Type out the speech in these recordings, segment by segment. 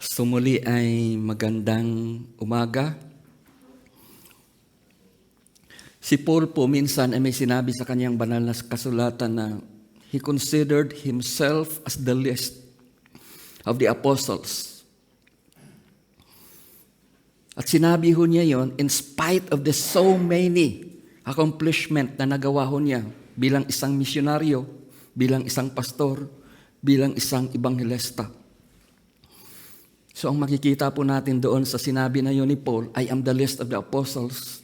Sumuli ay magandang umaga. Si Paul po minsan ay may sinabi sa kanyang banal na kasulatan na he considered himself as the least of the apostles. At sinabi ho niya yon in spite of the so many accomplishment na nagawa ho niya bilang isang misyonaryo, bilang isang pastor, bilang isang ebanghelista. So ang makikita po natin doon sa sinabi na yun ni Paul, I am the least of the apostles.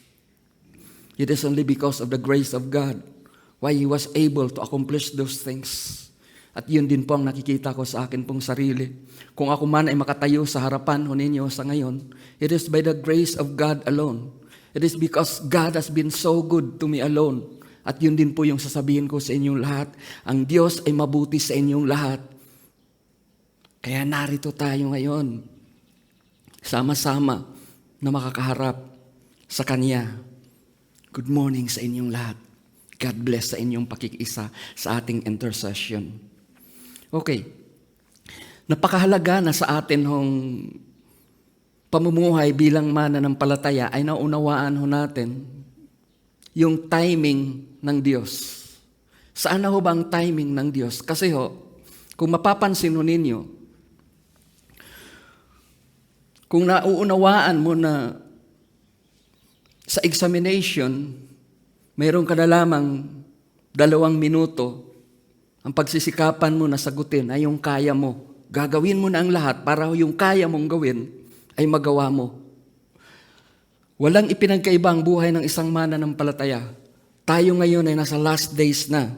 It is only because of the grace of God why he was able to accomplish those things. At yun din po ang nakikita ko sa akin pong sarili. Kung ako man ay makatayo sa harapan ho ninyo sa ngayon, it is by the grace of God alone. It is because God has been so good to me alone. At yun din po yung sasabihin ko sa inyong lahat. Ang Diyos ay mabuti sa inyong lahat. Kaya narito tayo ngayon, sama-sama na makakaharap sa Kanya. Good morning sa inyong lahat. God bless sa inyong pakikisa sa ating intercession. Okay, napakahalaga na sa atin hong pamumuhay bilang mananampalataya ay naunawaan ho natin yung timing ng Diyos. Saan na ho ba ang timing ng Diyos? Kasi ho, kung mapapansin ho ninyo, kung nauunawaan mo na sa examination, mayroon ka na lamang 2 minuto, ang pagsisikapan mo na sagutin ay yung kaya mo. Gagawin mo na ang lahat para yung kaya mong gawin ay magawa mo. Walang ipinagkaiba ang buhay ng isang mananampalataya. Tayo ngayon ay nasa last days na.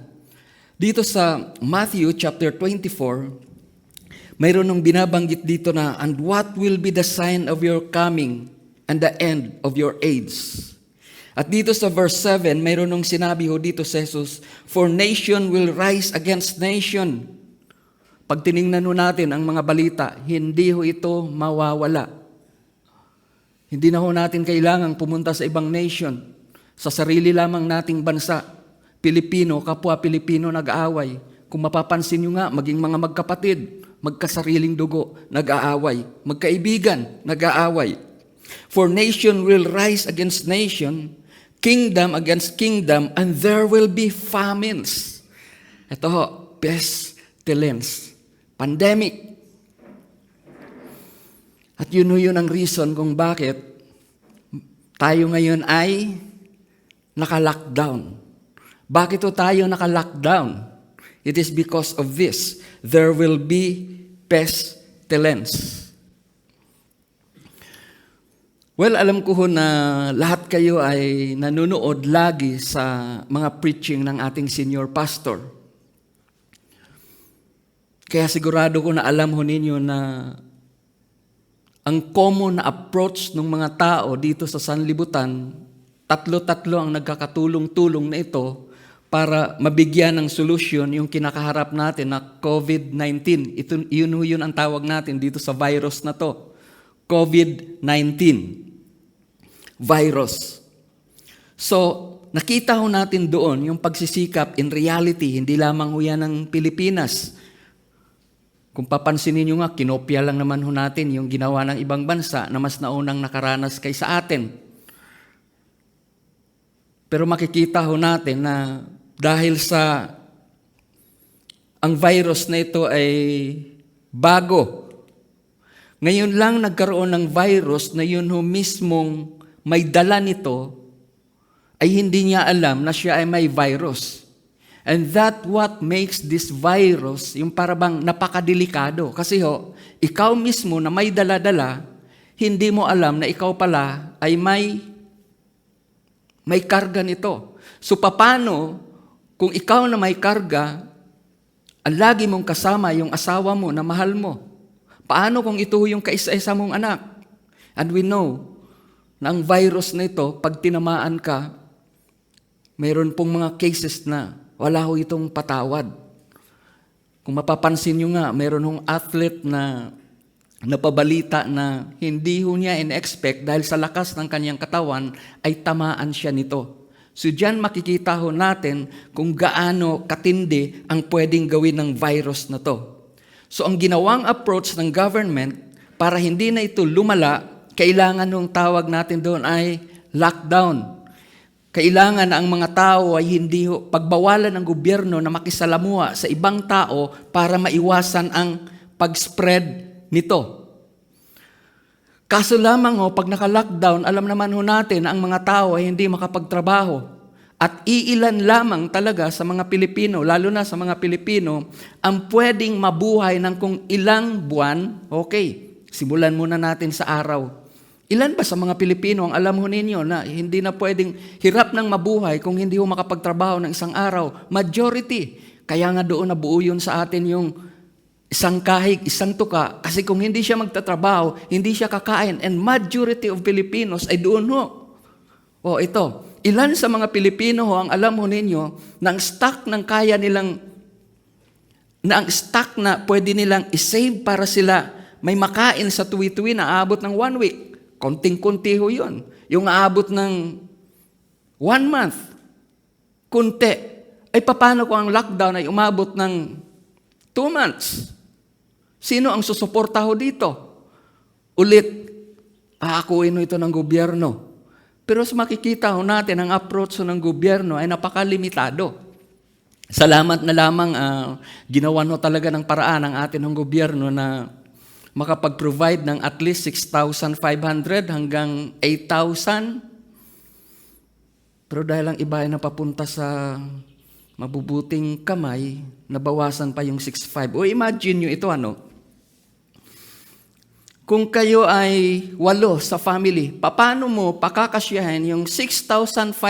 Dito sa Matthew chapter 24, mayroon nung binabanggit dito na, and what will be the sign of your coming and the end of your age? At dito sa verse 7, mayroon nung sinabi ho dito sa Jesus, for nation will rise against nation. Pag tiningnan ho natin ang mga balita, hindi ho ito mawawala. Hindi na ho natin kailangang pumunta sa ibang nation. Sa sarili lamang nating bansa, Pilipino, kapwa Pilipino nag-aaway. Kung mapapansin nyo nga, maging mga magkapatid, magkasariling dugo, nag-aaway. Magkaibigan, nag-aaway. For nation will rise against nation, kingdom against kingdom, and there will be famines. Ito ho, pestilence, pandemic. At yun ang reason kung bakit tayo ngayon ay naka-lockdown. Bakit tayo naka-lockdown? It is because of this. There will be pestilence. Well, alam ko ho na lahat kayo ay nanonood lagi sa mga preaching ng ating senior pastor. Kaya sigurado ko na alam ho ninyo na ang common na approach ng mga tao dito sa sanlibutan, tatlo-tatlo ang nagkakatulong-tulong na ito para mabigyan ng solusyon yung kinakaharap natin na COVID-19. Yun ang tawag natin dito sa virus na to. COVID-19. Virus. So, nakita ho natin doon yung pagsisikap in reality, hindi lamang ho yan ng Pilipinas. Kung papansinin nyo nga, kinopya lang naman ho natin yung ginawa ng ibang bansa na mas naunang nakaranas kaysa atin. Pero makikita ho natin na dahil sa ang virus na ito ay bago. Ngayon lang nagkaroon ng virus na yun ho mismong may dala nito ay hindi niya alam na siya ay may virus. And that what makes this virus yung parabang napakadelikado. Kasi ho, ikaw mismo na may dala-dala, hindi mo alam na ikaw pala ay may karga nito. So paano kung ikaw na may karga, ang lagi mong kasama yung asawa mo na mahal mo? Paano kung ito yung kaisa-isa mong anak? And we know na ang virus na ito, pag tinamaan ka, mayroon pong mga cases na wala ho itong patawad. Kung mapapansin nyo nga, mayroon hong athlete na napabalita na hindi ho niya in-expect dahil sa lakas ng kanyang katawan ay tamaan siya nito. So diyan makikita ho natin kung gaano katindi ang pwedeng gawin ng virus na to. So ang ginawang approach ng government para hindi na ito lumala, kailangan nung tawag natin doon ay lockdown. Kailangan na ang mga tao ay hindi pagbawalan ng gobyerno na makisalamuha sa ibang tao para maiwasan ang pag-spread nito. Kaso lamang pag naka-lockdown, alam naman natin na ang mga tao ay hindi makapagtrabaho. At iilan lamang talaga sa mga Pilipino, lalo na sa mga Pilipino, ang pwedeng mabuhay ng kung ilang buwan. Okay, simulan muna natin sa araw. Ilan ba sa mga Pilipino ang alam ninyo na hindi na pwedeng hirap ng mabuhay kung hindi makapagtrabaho ng isang araw? Majority. Kaya nga doon nabuo yun sa atin yung isang kahig, isang tuka. Kasi kung hindi siya magtatrabaho, hindi siya kakain. And majority of Filipinos ay doon ito. Ilan sa mga Pilipino ang alam ninyo na ang stock ng kaya nilang, na ang stock na pwede nilang isave para sila may makain sa tuwi-tuwi na aabot ng 1 week. Konting-kunti yun. Yung aabot ng 1 month, kunti. Ay paano kung ang lockdown ay umabot ng 2 months? Sino ang susuporta dito? Ulit, aakuin ito ng gobyerno. Pero sa makikita natin, ang approach ng gobyerno ay napakalimitado. Salamat na lamang ginawa talaga ng paraan ang atin ng gobyerno na makapag-provide ng at least 6,500 hanggang 8,000. Pero dahil ang iba ay napapunta sa mabubuting kamay, nabawasan pa yung 6,500. O imagine nyo ito, kung kayo ay 8 sa family, paano mo pakakasyahin yung 6,500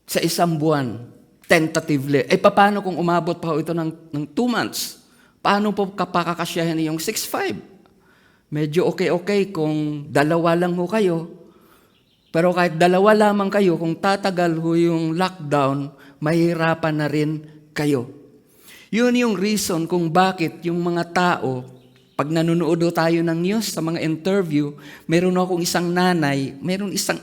sa isang buwan, tentatively? Paano kung umabot pa ito ng 2 months? Paano po kapakakasyahin yung 6,500? Medyo okay kung 2 lang kayo. Pero kahit 2 lamang kayo, kung tatagal yung lockdown, mahirapan na rin kayo. Yun yung reason kung bakit yung mga tao, pag nanonood tayo ng news sa mga interview, meron akong isang nanay,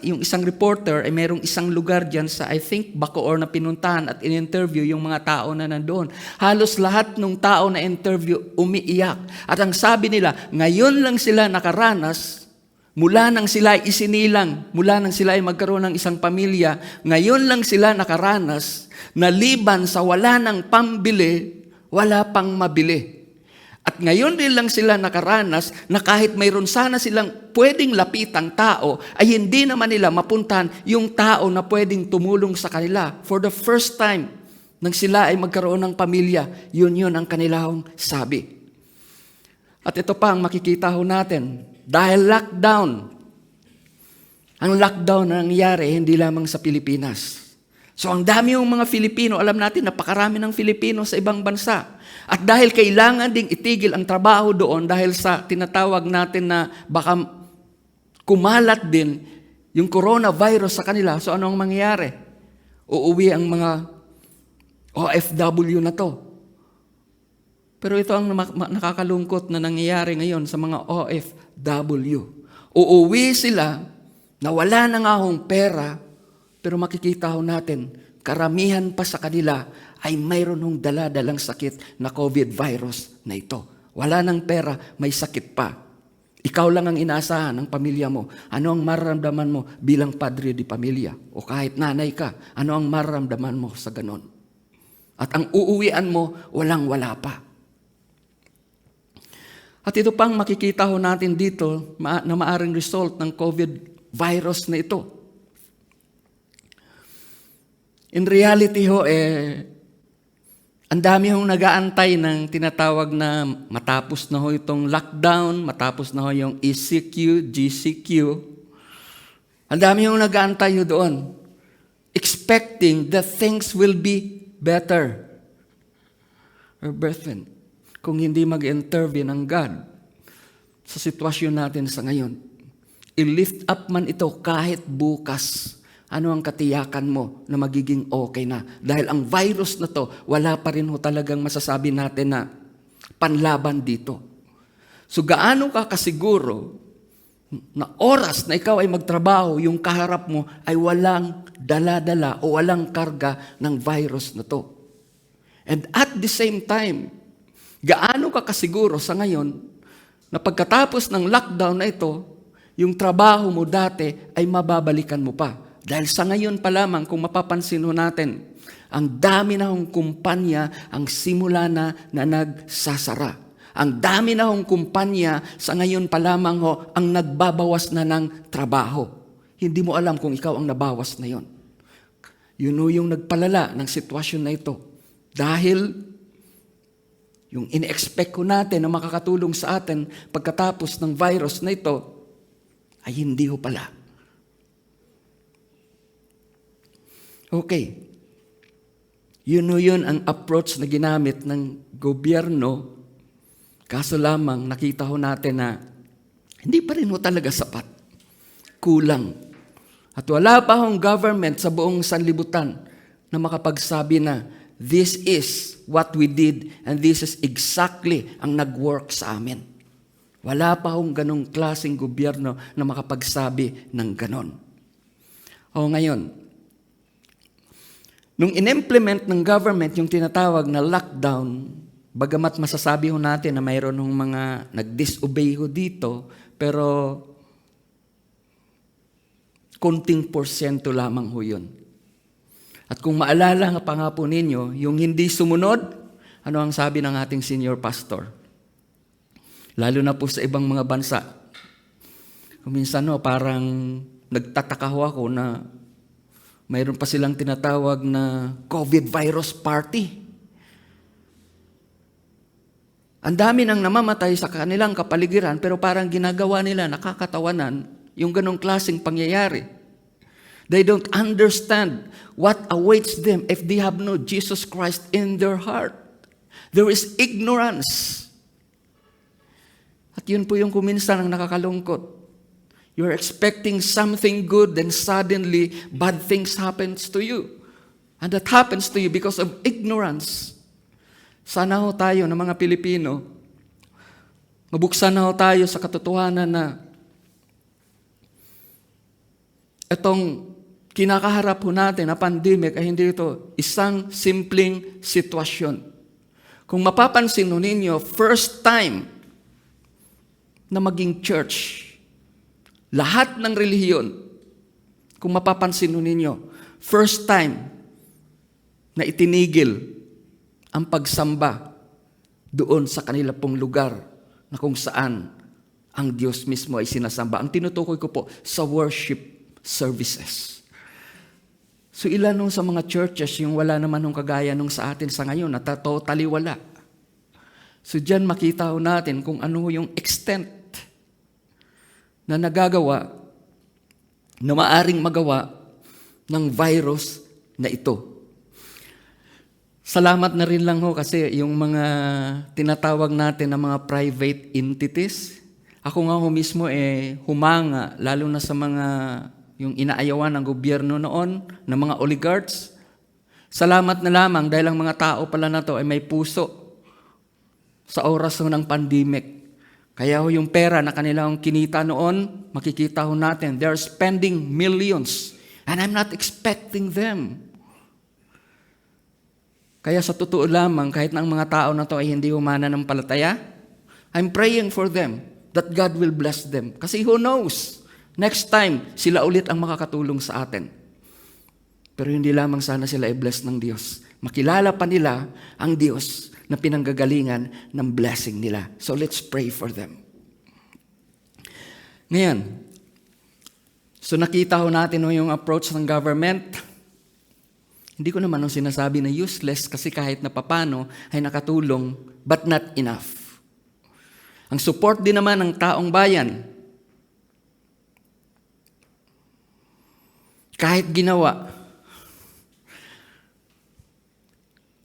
yung isang reporter, merong isang lugar dyan sa, I think, Bacoor na pinuntahan at in-interview yung mga tao na nandoon. Halos lahat ng tao na interview umiiyak. At ang sabi nila, ngayon lang sila nakaranas, mula nang sila ay isinilang, mula nang sila ay magkaroon ng isang pamilya, ngayon lang sila nakaranas, na liban sa wala ng pambili, wala pang mabili. At ngayon din lang sila nakaranas na kahit mayroon sana silang pwedeng lapitang tao, ay hindi naman nila mapuntahan yung tao na pwedeng tumulong sa kanila. For the first time, nang sila ay magkaroon ng pamilya, yun ang kanilang sabi. At ito pa ang makikita natin. Dahil lockdown, ang lockdown na nangyari hindi lamang sa Pilipinas. So ang dami yung mga Filipino, alam natin, napakarami ng Filipino sa ibang bansa. At dahil kailangan ding itigil ang trabaho doon dahil sa tinatawag natin na baka kumalat din yung coronavirus sa kanila, so ano ang mangyayari? Uuwi ang mga OFW na to. Pero ito ang nakakalungkot na nangyayari ngayon sa mga OFW. Uuwi sila na wala na nga pera, pero makikita natin, karamihan pa sa kanila ay mayroon dala-dalang sakit na COVID virus na ito. Wala nang pera, may sakit pa. Ikaw lang ang inaasahan ng pamilya mo. Ano ang mararamdaman mo bilang padre di pamilya? O kahit nanay ka, ano ang mararamdaman mo sa ganon? At ang uuwian mo, walang-wala pa. At ito pang makikita natin dito na maaring result ng COVID virus na ito. In reality ang dami nag-aantay ng tinatawag na matapos na itong lockdown, matapos na yung ECQ, GCQ. Ang dami nag-aantay doon, expecting that things will be better. Or brethren, kung hindi mag-intervene ang God sa sitwasyon natin sa ngayon, i-lift up man ito kahit bukas. Ano ang katiyakan mo na magiging okay na? Dahil ang virus na to, wala pa rin talagang masasabi natin na panlaban dito. So gaano ka kasiguro na oras na ikaw ay magtrabaho, yung kaharap mo ay walang dala-dala o walang karga ng virus na to. And at the same time, Gaano ka kasiguro sa ngayon na pagkatapos ng lockdown na ito, yung trabaho mo dati ay mababalikan mo pa? Dahil sa ngayon pa lamang, kung mapapansin ho natin, ang dami na hong kumpanya ang simula na nagsasara. Ang dami na hong kumpanya sa ngayon pa lamang ho ang nagbabawas na ng trabaho. Hindi mo alam kung ikaw ang nabawas na yon. Yun ho yung nagpalala ng sitwasyon na ito. Dahil yung in-expect ko natin na makakatulong sa atin pagkatapos ng virus na ito, ay hindi ho pala. Okay. Yun ang approach na ginamit ng gobyerno. Kaso lamang nakita ho natin na hindi pa rin ho talaga sapat. Kulang. At wala pa hong government sa buong sanlibutan na makapagsabi na this is what we did and this is exactly ang nag-work sa amin. Wala pa hong ganong klaseng gobyerno na makapagsabi ng ganon. O ngayon, nung in-implement ng government yung tinatawag na lockdown, bagamat masasabi ho natin na mayroon ng mga nag-disobey ho dito, pero konting porsyento lamang ho yun. At kung maalala nga pa nga po ninyo, yung hindi sumunod, ano ang sabi ng ating senior pastor? Lalo na po sa ibang mga bansa. Kung minsan parang nagtataka ho ako na mayroon pa silang tinatawag na COVID virus party. Ang dami nang namamatay sa kanilang kapaligiran pero parang ginagawa nila nakakatawanan yung ganong klaseng pangyayari. They don't understand what awaits them if they have no Jesus Christ in their heart. There is ignorance. At yun po yung kuminsan ang nakakalungkot. You're expecting something good, then suddenly bad things happens to you. And that happens to you because of ignorance. Sana ho tayo ng mga Pilipino, mabuksan na ho tayo sa katotohanan na itong kinakaharap ho natin na pandemic ay hindi ito isang simpleng sitwasyon. Kung mapapansin ho ninyo, first time na maging church, lahat ng relihiyon, kung mapapansin ninyo, first time na itinigil ang pagsamba doon sa kanila pong lugar na kung saan ang Diyos mismo ay sinasamba. Ang tinutukoy ko po sa worship services. So ilan nung sa mga churches yung wala naman nung kagaya nung sa atin sa ngayon na totally wala. So diyan makita ho natin kung ano yung extent na nagagawa, na maaring magawa ng virus na ito. Salamat na rin lang ho kasi yung mga tinatawag natin na mga private entities, ako nga ho mismo humanga, lalo na sa mga yung inaayawan ng gobyerno noon, ng mga oligarchs. Salamat na lamang dahil ang mga tao pala na to ay may puso sa oras ng pandemic. Kaya ho yung pera na kanilang kinita noon, makikita ho natin, they're spending millions. And I'm not expecting them. Kaya sa totoo lamang, kahit na ang mga tao na to ay hindi humana ng palataya, I'm praying for them that God will bless them. Kasi who knows, next time, sila ulit ang makakatulong sa atin. Pero hindi lamang sana sila i-bless ng Diyos. Makilala pa nila ang Diyos na pinanggagalingan ng blessing nila. So let's pray for them. Ngayon, so nakita ho natin yung approach ng government. Hindi ko naman sinasabi na useless kasi kahit na papano ay nakatulong, but not enough. Ang support din naman ng taong bayan, kahit ginawa.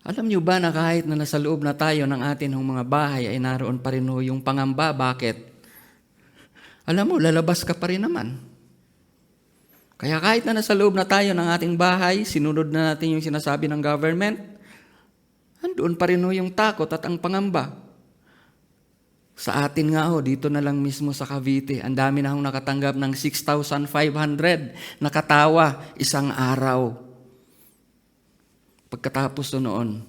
Alam niyo ba na kahit na nasa loob na tayo ng atin mga bahay ay naroon pa rin yung pangamba? Bakit? Alam mo, lalabas ka pa rin naman. Kaya kahit na nasa loob na tayo ng ating bahay, sinunod na natin yung sinasabi ng government, andoon pa rin yung takot at ang pangamba. Sa atin nga dito na lang mismo sa Cavite, ang dami na nakatanggap ng 6,500 nakatawa isang araw. Pagkatapos noon,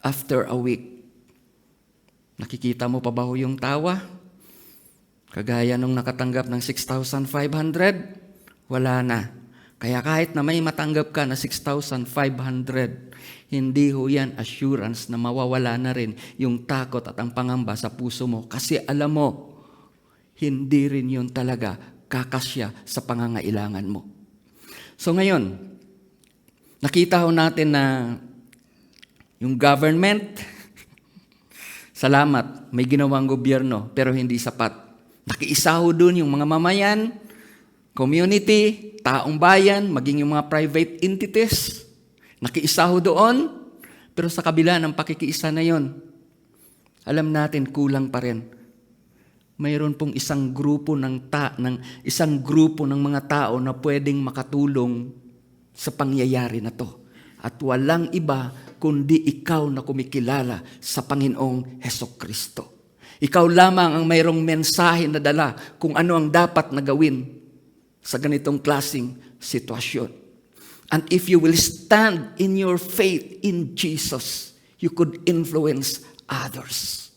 after a week, Nakikita mo pa ba ho yung tawa? Kagaya nung nakatanggap ng 6,500, wala na. Kaya kahit na may matanggap ka na 6,500, hindi ho yan assurance na mawawala na rin yung takot at ang pangamba sa puso mo. Kasi alam mo, hindi rin yun talaga kakasya sa pangangailangan mo. So ngayon, nakita ho natin na yung government, salamat, may ginawang gobyerno, pero hindi sapat. Nakiisa ho dun yung mga mamayan, community, taong bayan, maging yung mga private entities. Nakiisa ho doon, pero sa kabila ng pakikiisa na yon, alam natin kulang pa rin. Mayroon pong isang grupo ng mga tao na pwedeng makatulong sa pangyayari na to. At walang iba kundi ikaw na kumikilala sa Panginoong Hesukristo. Ikaw lamang ang mayroong mensahe na dala kung ano ang dapat na gawin sa ganitong klaseng sitwasyon. And if you will stand in your faith in Jesus, you could influence others.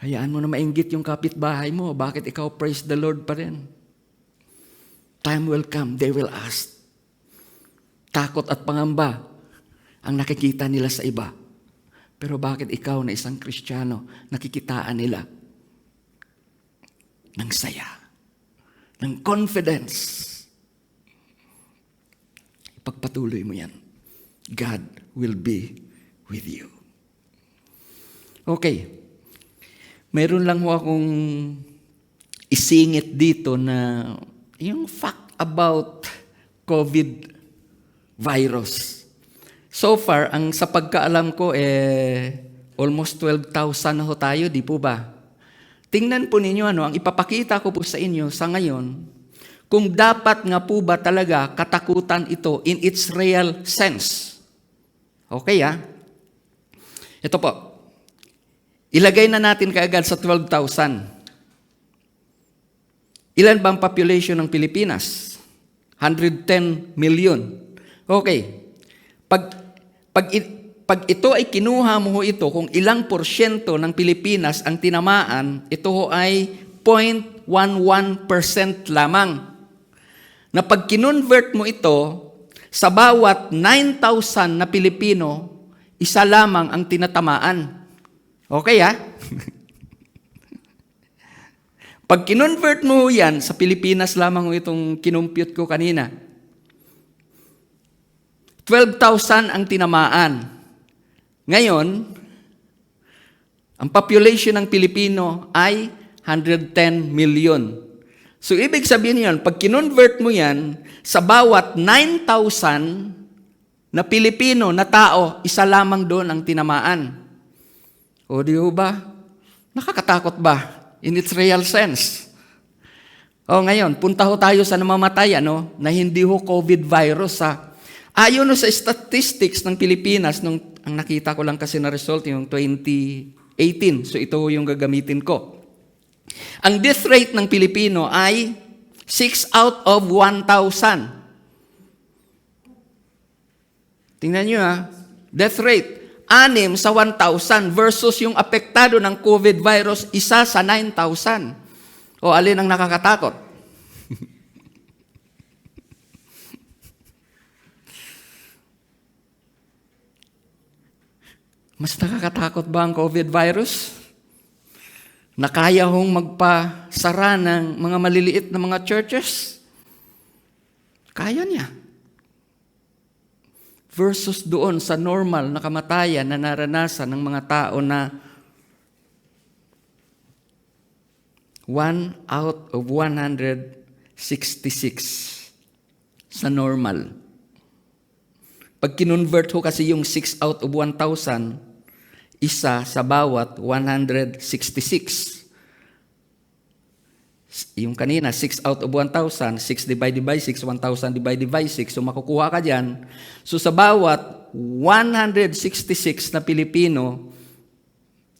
Hayaan mo na mainggit yung kapitbahay mo. Bakit ikaw praise the Lord pa rin? Time will come, they will ask. Takot at pangamba ang nakikita nila sa iba. Pero bakit ikaw na isang Kristiyano, nakikitaan nila ng saya, ng confidence? Pagpatuloy mo yan. God will be with you. Okay. Meron lang ho akong isingit dito na yung fact about COVID virus. So far, ang sa pagkaalam ko, almost 12,000 na ho tayo, di po ba? Tingnan po ninyo, ang ipapakita ko po sa inyo sa ngayon, kung dapat nga po ba talaga katakutan ito in its real sense. Okay Ito po. Ilagay na natin kaagad sa 12,000. Ilan ba ang population ng Pilipinas? 110 million. Okay. Pag ito ay kinuha mo ito, kung ilang porsyento ng Pilipinas ang tinamaan, ito ay 0.11% lamang. Na pag kinonvert mo ito, sa bawat 9,000 na Pilipino, isa lamang ang tinatamaan. Okay Pag kinonvert mo yan, sa Pilipinas lamang itong kinumpute ko kanina, 12,000 ang tinamaan. Ngayon, ang population ng Pilipino ay 110 million. So, ibig sabihin yan, pag kinonvert mo yan, sa bawat 9,000 na Pilipino na tao, isa lamang doon ang tinamaan. O di ba? Nakakatakot ba? In its real sense. O ngayon, punta ho tayo sa namamatay, na hindi ho COVID virus. Ayon sa statistics ng Pilipinas, ang nakita ko lang kasi na result, yung 2018. So, ito yung gagamitin ko. Ang death rate ng Pilipino ay 6 out of 1,000. Tingnan nyo death rate, 6 sa 1,000 versus yung apektado ng COVID virus, 1 sa 9,000. O alin ang nakakatakot? Mas nakakatakot ba ang COVID virus? Na kaya hong magpasara ng mga maliliit na mga churches? Kaya niya. Versus doon sa normal na kamatayan na naranasan ng mga tao na 1 out of 166 sa normal. Pag kinonvert ho kasi yung 6 out of 1,000, isa sa bawat 166. Yung kanina, 6 out of 1,000, 6 divided by 6, 1,000 divided by 6. So makukuha ka dyan. So sa bawat 166 na Pilipino,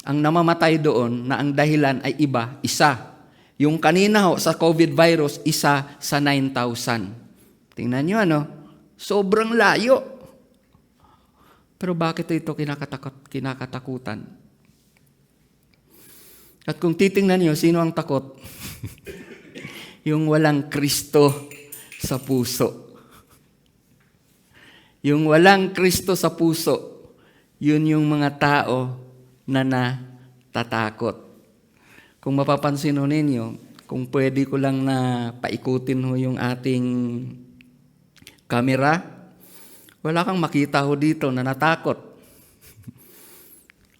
ang namamatay doon na ang dahilan ay isa. Yung kanina sa COVID virus, 1 sa 9,000. Tingnan nyo sobrang layo. Pero bakit ito kinakatakutan? At kung titingnan niyo, sino ang takot? Yung walang Kristo sa puso. Yung walang Kristo sa puso, yun yung mga tao na natatakot. Kung mapapansin ho ninyo, kung pwede ko lang na paikutin ho yung ating camera, wala kang makita ho dito na natakot.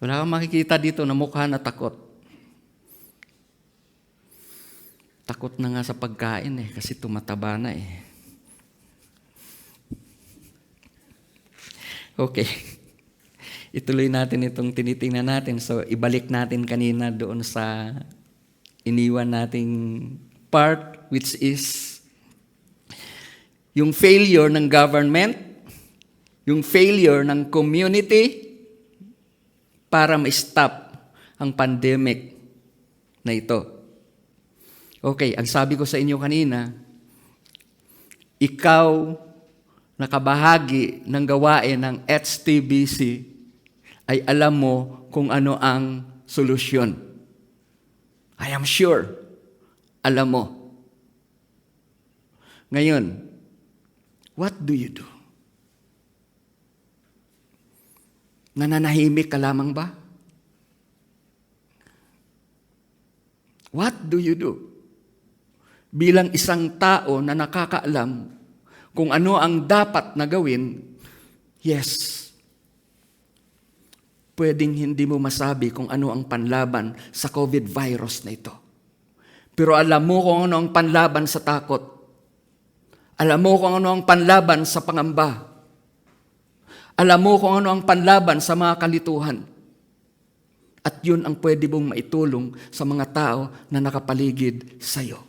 Wala kang makikita dito na mukha na takot. Takot na nga sa pagkain kasi tumataba na Okay. Ituloy natin itong tinitingnan natin. So, ibalik natin kanina doon sa iniwan nating part, which is yung failure ng government, yung failure ng community para ma-stop ang pandemic na ito. Okay, ang sabi ko sa inyo kanina, ikaw nakabahagi ng gawain ng HTBC ay alam mo kung ano ang solusyon. I am sure, alam mo. Ngayon, what do you do? Nananahimik ka lamang ba? What do you do? Bilang isang tao na nakakaalam kung ano ang dapat na gawin, yes, pwedeng hindi mo masabi kung ano ang panlaban sa COVID virus na ito. Pero alam mo kung ano ang panlaban sa takot. Alam mo kung ano ang panlaban sa pangamba. Alam mo kung ano ang panlaban sa mga kalituhan. At yun ang pwede mong maitulong sa mga tao na nakapaligid sa iyo.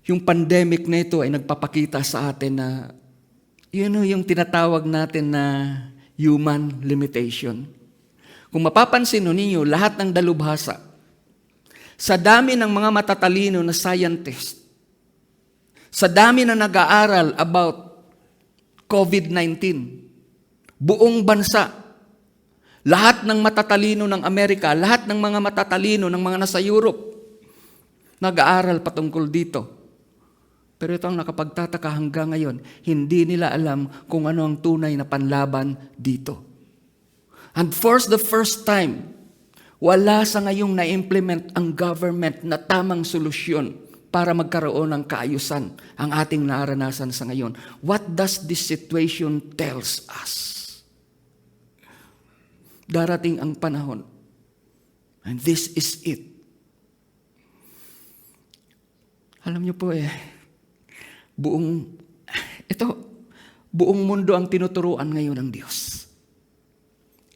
Yung pandemic na ito ay nagpapakita sa atin na yun yung tinatawag natin na human limitation. Kung mapapansin ninyo, lahat ng dalubhasa, sa dami ng mga matatalino na scientist, sa dami na nag-aaral about COVID-19, buong bansa, lahat ng matatalino ng Amerika, lahat ng mga matatalino ng mga nasa Europe, nag-aaral patungkol dito. Pero ito ang nakapagtataka hanggang ngayon, hindi nila alam kung ano ang tunay na panlaban dito. And for the first time, wala sa ngayong na-implement ang government na tamang solusyon para magkaroon ng kaayusan ang ating naranasan sa ngayon. What does this situation tells us? Darating ang panahon, and this is it. Alam niyo po buong mundo ang tinuturuan ngayon ng Diyos.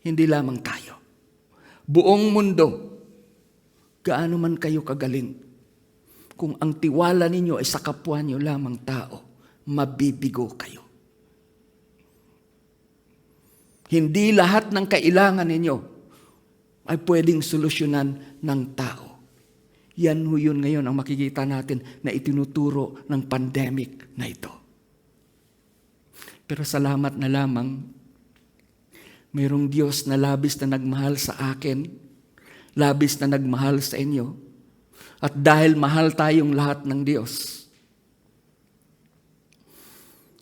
Hindi lamang tayo. Buong mundo, gaano man kayo kagaling, kung ang tiwala ninyo ay sa kapwa niyo lamang tao, mabibigo kayo. Hindi lahat ng kailangan ninyo ay pwedeng solusyonan ng tao. Yan ho yun ngayon ang makikita natin na itinuturo ng pandemic na ito. Pero salamat na lamang, mayroong Diyos na labis na nagmahal sa akin, labis na nagmahal sa inyo, at dahil mahal tayong lahat ng Diyos,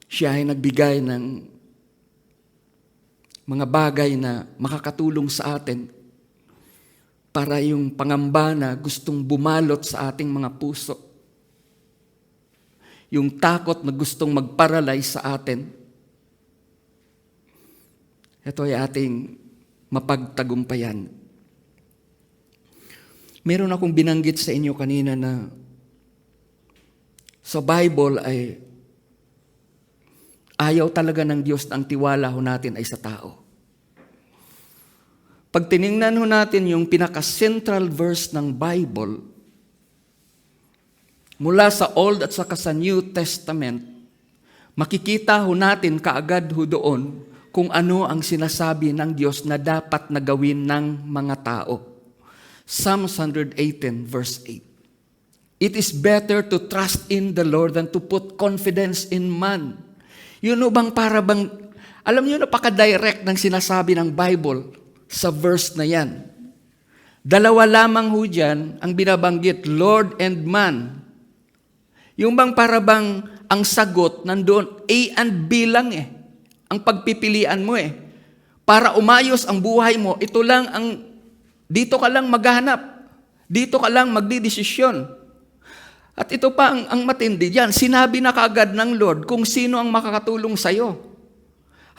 siya ay nagbigay ng mga bagay na makakatulong sa atin para yung pangamba na gustong bumalot sa ating mga puso. Yung takot na gustong mag-paralyze sa atin. Ito ay ating mapagtagumpayan. Meron akong binanggit sa inyo kanina na sa Bible ay ayaw talaga ng Diyos na ang tiwala ho natin ay sa tao. Pag tiningnan ho natin yung pinaka-central verse ng Bible, mula sa Old at saka sa New Testament, makikita ho natin kaagad ho doon kung ano ang sinasabi ng Diyos na dapat na gawin ng mga tao. Psalm 118 verse 8. It is better to trust in the Lord than to put confidence in man. Yun o bang para bang, alam niyo, napaka-direct ng sinasabi ng Bible sa verse na yan. Dalawa lamang ho dyan ang binabanggit, Lord and man. Yung bang para bang ang sagot nandoon, A and B lang eh. Ang pagpipilian mo eh. Para umayos ang buhay mo, ito lang dito ka lang maghahanap. Dito ka lang magdidesisyon. At ito pa ang matindi diyan. Sinabi na kaagad ng Lord kung sino ang makakatulong sa'yo.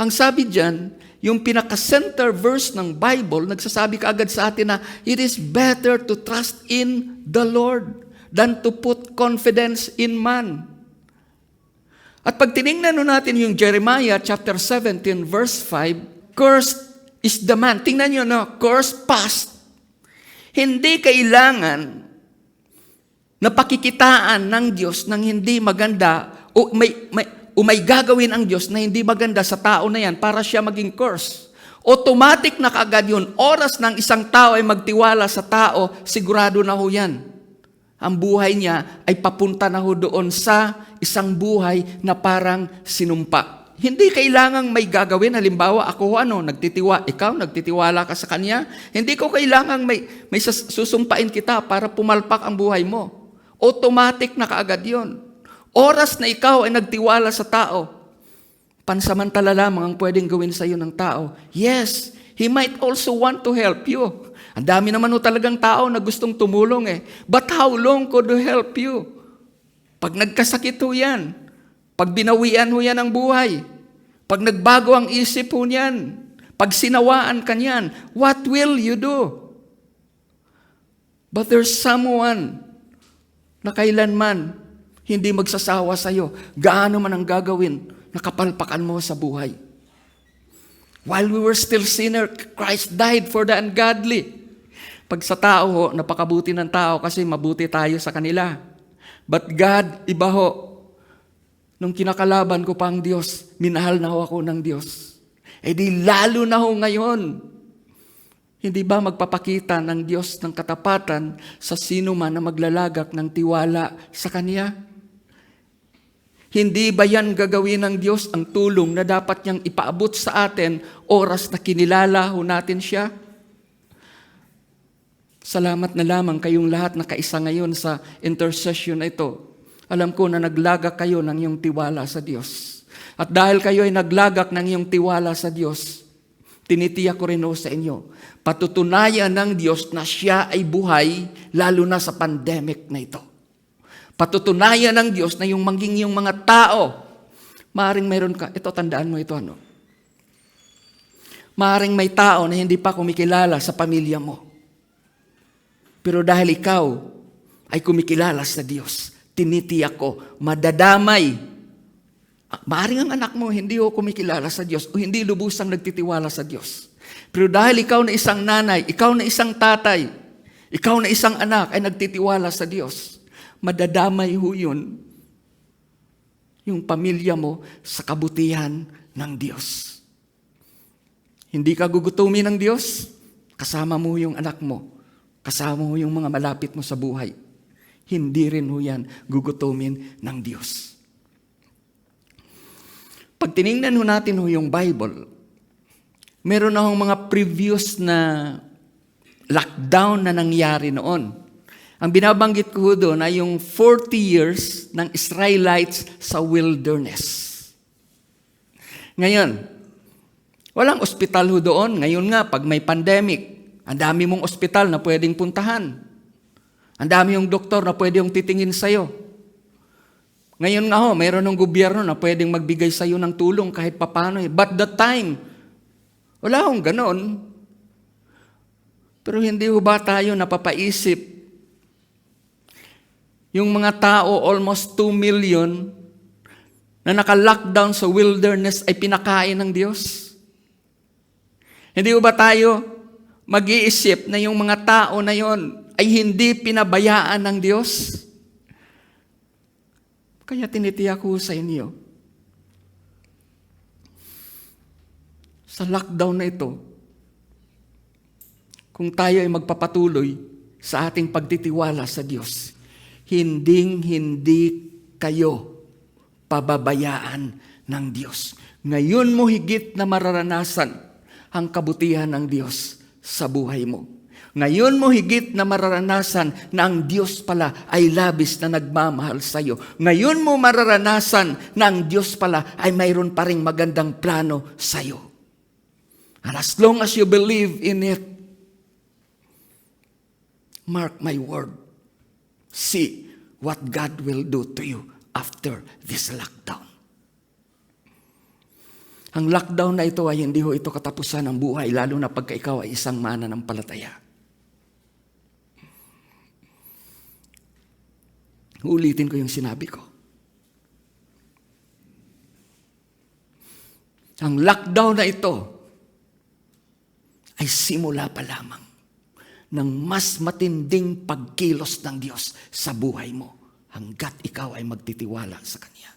Ang sabi diyan, yung pinaka-center verse ng Bible, nagsasabi kaagad sa atin na, it is better to trust in the Lord than to put confidence in man. At pag tinignan natin yung Jeremiah chapter 17 verse 5, cursed is the man. Tingnan nyo, no? Cursed past. Hindi kailangan na pakikitaan ng Diyos ng hindi maganda o may gagawin ang Diyos na hindi maganda sa tao na yan para siya maging curse. Automatic na kaagad yun. Oras ng isang tao ay magtiwala sa tao, sigurado na ho yan. Ang buhay niya ay papunta na ho doon sa isang buhay na parang sinumpa. Hindi kailangang may gagawin. Halimbawa, ako ikaw nagtitiwala ka sa kanya. Hindi ko kailangang may susumpain kita para pumalpak ang buhay mo. Automatic na kaagad yun. Oras na ikaw ay nagtiwala sa tao, pansamantala lamang ang pwedeng gawin sa iyo ng tao. Yes, he might also want to help you. Ang dami naman talagang tao na gustong tumulong eh. But how long could he help you? Pag nagkasakit ho yan, pag binawian ho yan ang buhay, pag nagbago ang isip ho niyan, pag sinawaan ka niyan, what will you do? But there's someone na kailanman hindi magsasawa sa iyo. Gaano man ang gagawin, nakapalpakan mo sa buhay. While we were still sinner, Christ died for the ungodly. Pag sa tao ho, napakabuti ng tao kasi mabuti tayo sa kanila. But God, iba ho. Nung kinakalaban ko pa ang Diyos, minahal na ho ako ng Diyos. Eh di lalo na ho ngayon. Hindi ba magpapakita ng Diyos ng katapatan sa sino man na maglalagak ng tiwala sa Kanya? Hindi ba yan gagawin ng Diyos ang tulong na dapat niyang ipaabot sa atin oras na kinilala ho natin siya? Salamat na lamang kayong lahat na kaisa ngayon sa intercession na ito. Alam ko na naglagak kayo ng iyong tiwala sa Diyos. At dahil kayo ay naglagak ng iyong tiwala sa Diyos, tinitiyak ko rin sa inyo, patutunayan ng Diyos na siya ay buhay, lalo na sa pandemic na ito. Patutunayan ng Diyos na yung mga tao, maaaring mayroon ka, ito tandaan mo ito, maaaring may tao na hindi pa kumikilala sa pamilya mo. Pero dahil ikaw ay kumikilala sa Diyos, tinitiyak ko, madadamay. Maaaring ang anak mo hindi ho kumikilala sa Diyos o hindi lubusang nagtitiwala sa Diyos. Pero dahil ikaw na isang nanay, ikaw na isang tatay, ikaw na isang anak ay nagtitiwala sa Diyos, madadamay ho yun yung pamilya mo sa kabutihan ng Diyos. Hindi ka gugutumin ng Diyos, kasama mo yung anak mo, kasama mo yung mga malapit mo sa buhay. Hindi rin ho yan gugutumin ng Diyos. Pag tinignan ho natin ho yung Bible, meron na hong mga previous na lockdown na nangyari noon. Ang binabanggit ko doon ay yung 40 years ng Israelites sa wilderness. Ngayon, walang ospital ho doon. Ngayon nga, pag may pandemic, ang dami mong ospital na pwedeng puntahan. Ang dami yung doktor na pwedeng titingin sa'yo. Ngayon nga ho, mayroon ng gobyerno na pwedeng magbigay sa iyo ng tulong kahit papano. But that time, wala hong ganon. Pero hindi ho ba tayo napapaisip? Yung mga tao, almost 2 million, na naka-lockdown sa wilderness ay pinakain ng Diyos? Hindi ho ba tayo mag-iisip na yung mga tao na yon ay hindi pinabayaan ng Diyos? Kaya tinitiyak ko sa inyo, sa lockdown na ito, kung tayo ay magpapatuloy sa ating pagtitiwala sa Diyos, hindi kayo pababayaan ng Diyos. Ngayon mo higit na mararanasan ang kabutihan ng Diyos sa buhay mo. Ngayon mo higit na mararanasan na ang Diyos pala ay labis na nagmamahal sa iyo. Ngayon mo mararanasan na ang Diyos pala ay mayroon pa ring magandang plano sa iyo. And as long as you believe in it, mark my word, see what God will do to you after this lockdown. Ang lockdown na ito ay hindi ho ito katapusan ng buhay, lalo na pagka ikaw ay isang mananampalataya. Ulitin ko yung sinabi ko. Ang lockdown na ito ay simula pa lamang ng mas matinding pagkilos ng Diyos sa buhay mo hanggat ikaw ay magtitiwala sa Kanya.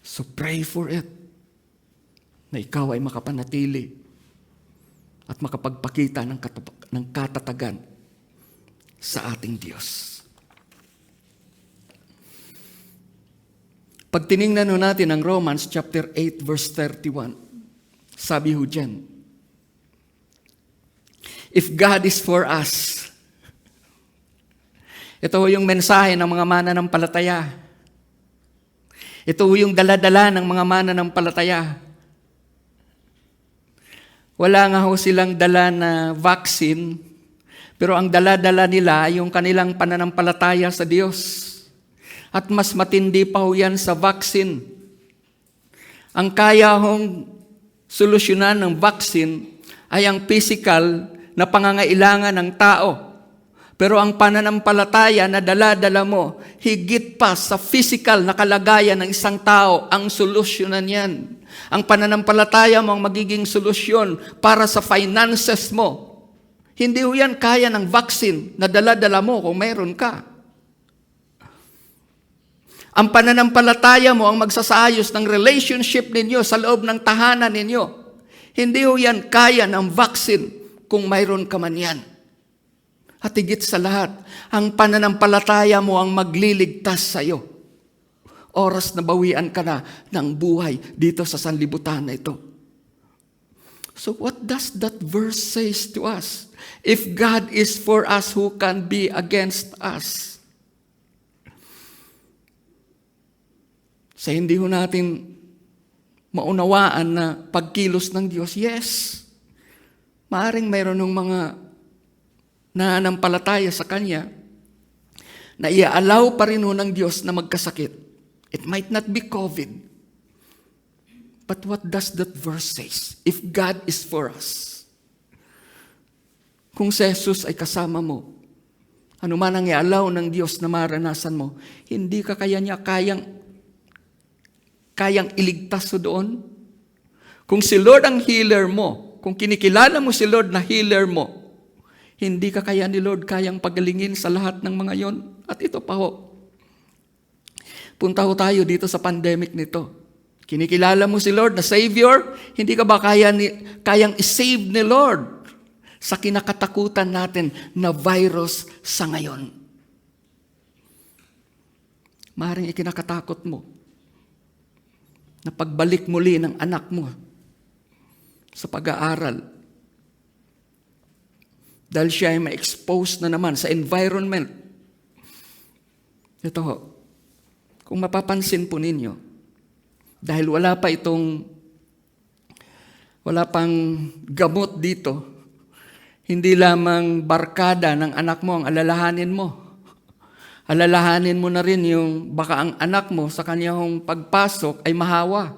So pray for it, na ikaw ay makapanatili at makapagpakita ng katatagan sa ating Diyos. Pag tiningnan natin ang Romans chapter 8 verse 31, sabi ho dyan, if God is for us, ito yung mensahe ng mga mananampalataya. Ito yung daladala ng mga mananampalataya. Wala nga ho silang dala na vaccine, pero ang dala-dala nila ay yung kanilang pananampalataya sa Diyos. At mas matindi pa ho yan sa vaccine. Ang kaya hong solusyonan ng vaccine ay ang physical na pangangailangan ng tao. Pero ang pananampalataya na dala-dala mo, higit pa sa physical na kalagayan ng isang tao, ang solusyonan yan. Ang pananampalataya mo ang magiging solusyon para sa finances mo. Hindi ho yan kaya ng vaccine na dala-dala mo kung meron ka. Ang pananampalataya mo ang magsasayos ng relationship ninyo sa loob ng tahanan ninyo. Hindi ho yan kaya ng vaccine kung mayroon ka man yan. At higit sa lahat, ang pananampalataya mo ang magliligtas sa iyo. Oras na bawian ka na ng buhay dito sa sanlibutan na ito. So what does that verse says to us? If God is for us, who can be against us? Sa hindi ho natin maunawaan na pagkilos ng Diyos, yes, maaring mayroon ng mga nananampalataya sa Kanya na i-allow pa rin ho ng Diyos na magkasakit. It might not be COVID. But what does that verse say? If God is for us, kung si Jesus ay kasama mo, ano man ang i-allow ng Diyos na maranasan mo, hindi ka niya kayang iligtas so doon. Kung si Lord ang healer mo, kung kinikilala mo si Lord na healer mo, hindi ka kaya ni Lord kayang pagalingin sa lahat ng mga yon. At ito pa ho, punta ho tayo dito sa pandemic nito. Kinikilala mo si Lord na Savior, hindi ka ba kayang isave ni Lord sa kinakatakutan natin na virus sa ngayon? Maaaring ikinakatakot mo na pagbalik muli ng anak mo sa pag-aaral. Dahil siya ay ma-expose na naman sa environment. Ito ho, kung mapapansin po ninyo, dahil wala pang gamot dito, hindi lamang barkada ng anak mo ang alalahanin mo. Alalahanin mo na rin yung baka ang anak mo sa kanyang pagpasok ay mahawa.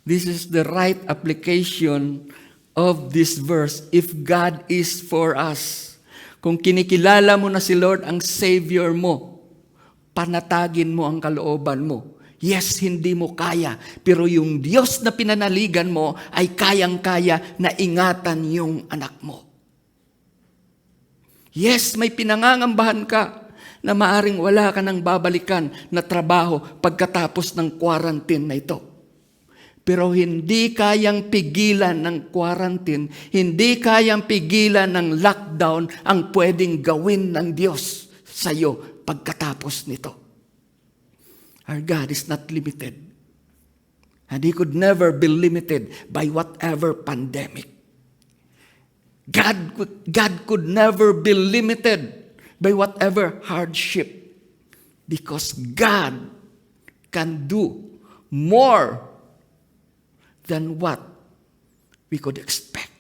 This is the right application of this verse. If God is for us, kung kinikilala mo na si Lord ang Savior mo, panatagin mo ang kalooban mo. Yes, hindi mo kaya, pero yung Diyos na pinanaligan mo ay kayang-kaya na ingatan yung anak mo. Yes, may pinangangambahan ka na maaring wala ka nang babalikan na trabaho pagkatapos ng quarantine na ito. Pero hindi kayang pigilan ng quarantine, hindi kayang pigilan ng lockdown ang pwedeng gawin ng Diyos sa iyo pagkatapos nito. Our God is not limited. And He could never be limited by whatever pandemic. God could never be limited by whatever hardship. Because God can do more than what we could expect.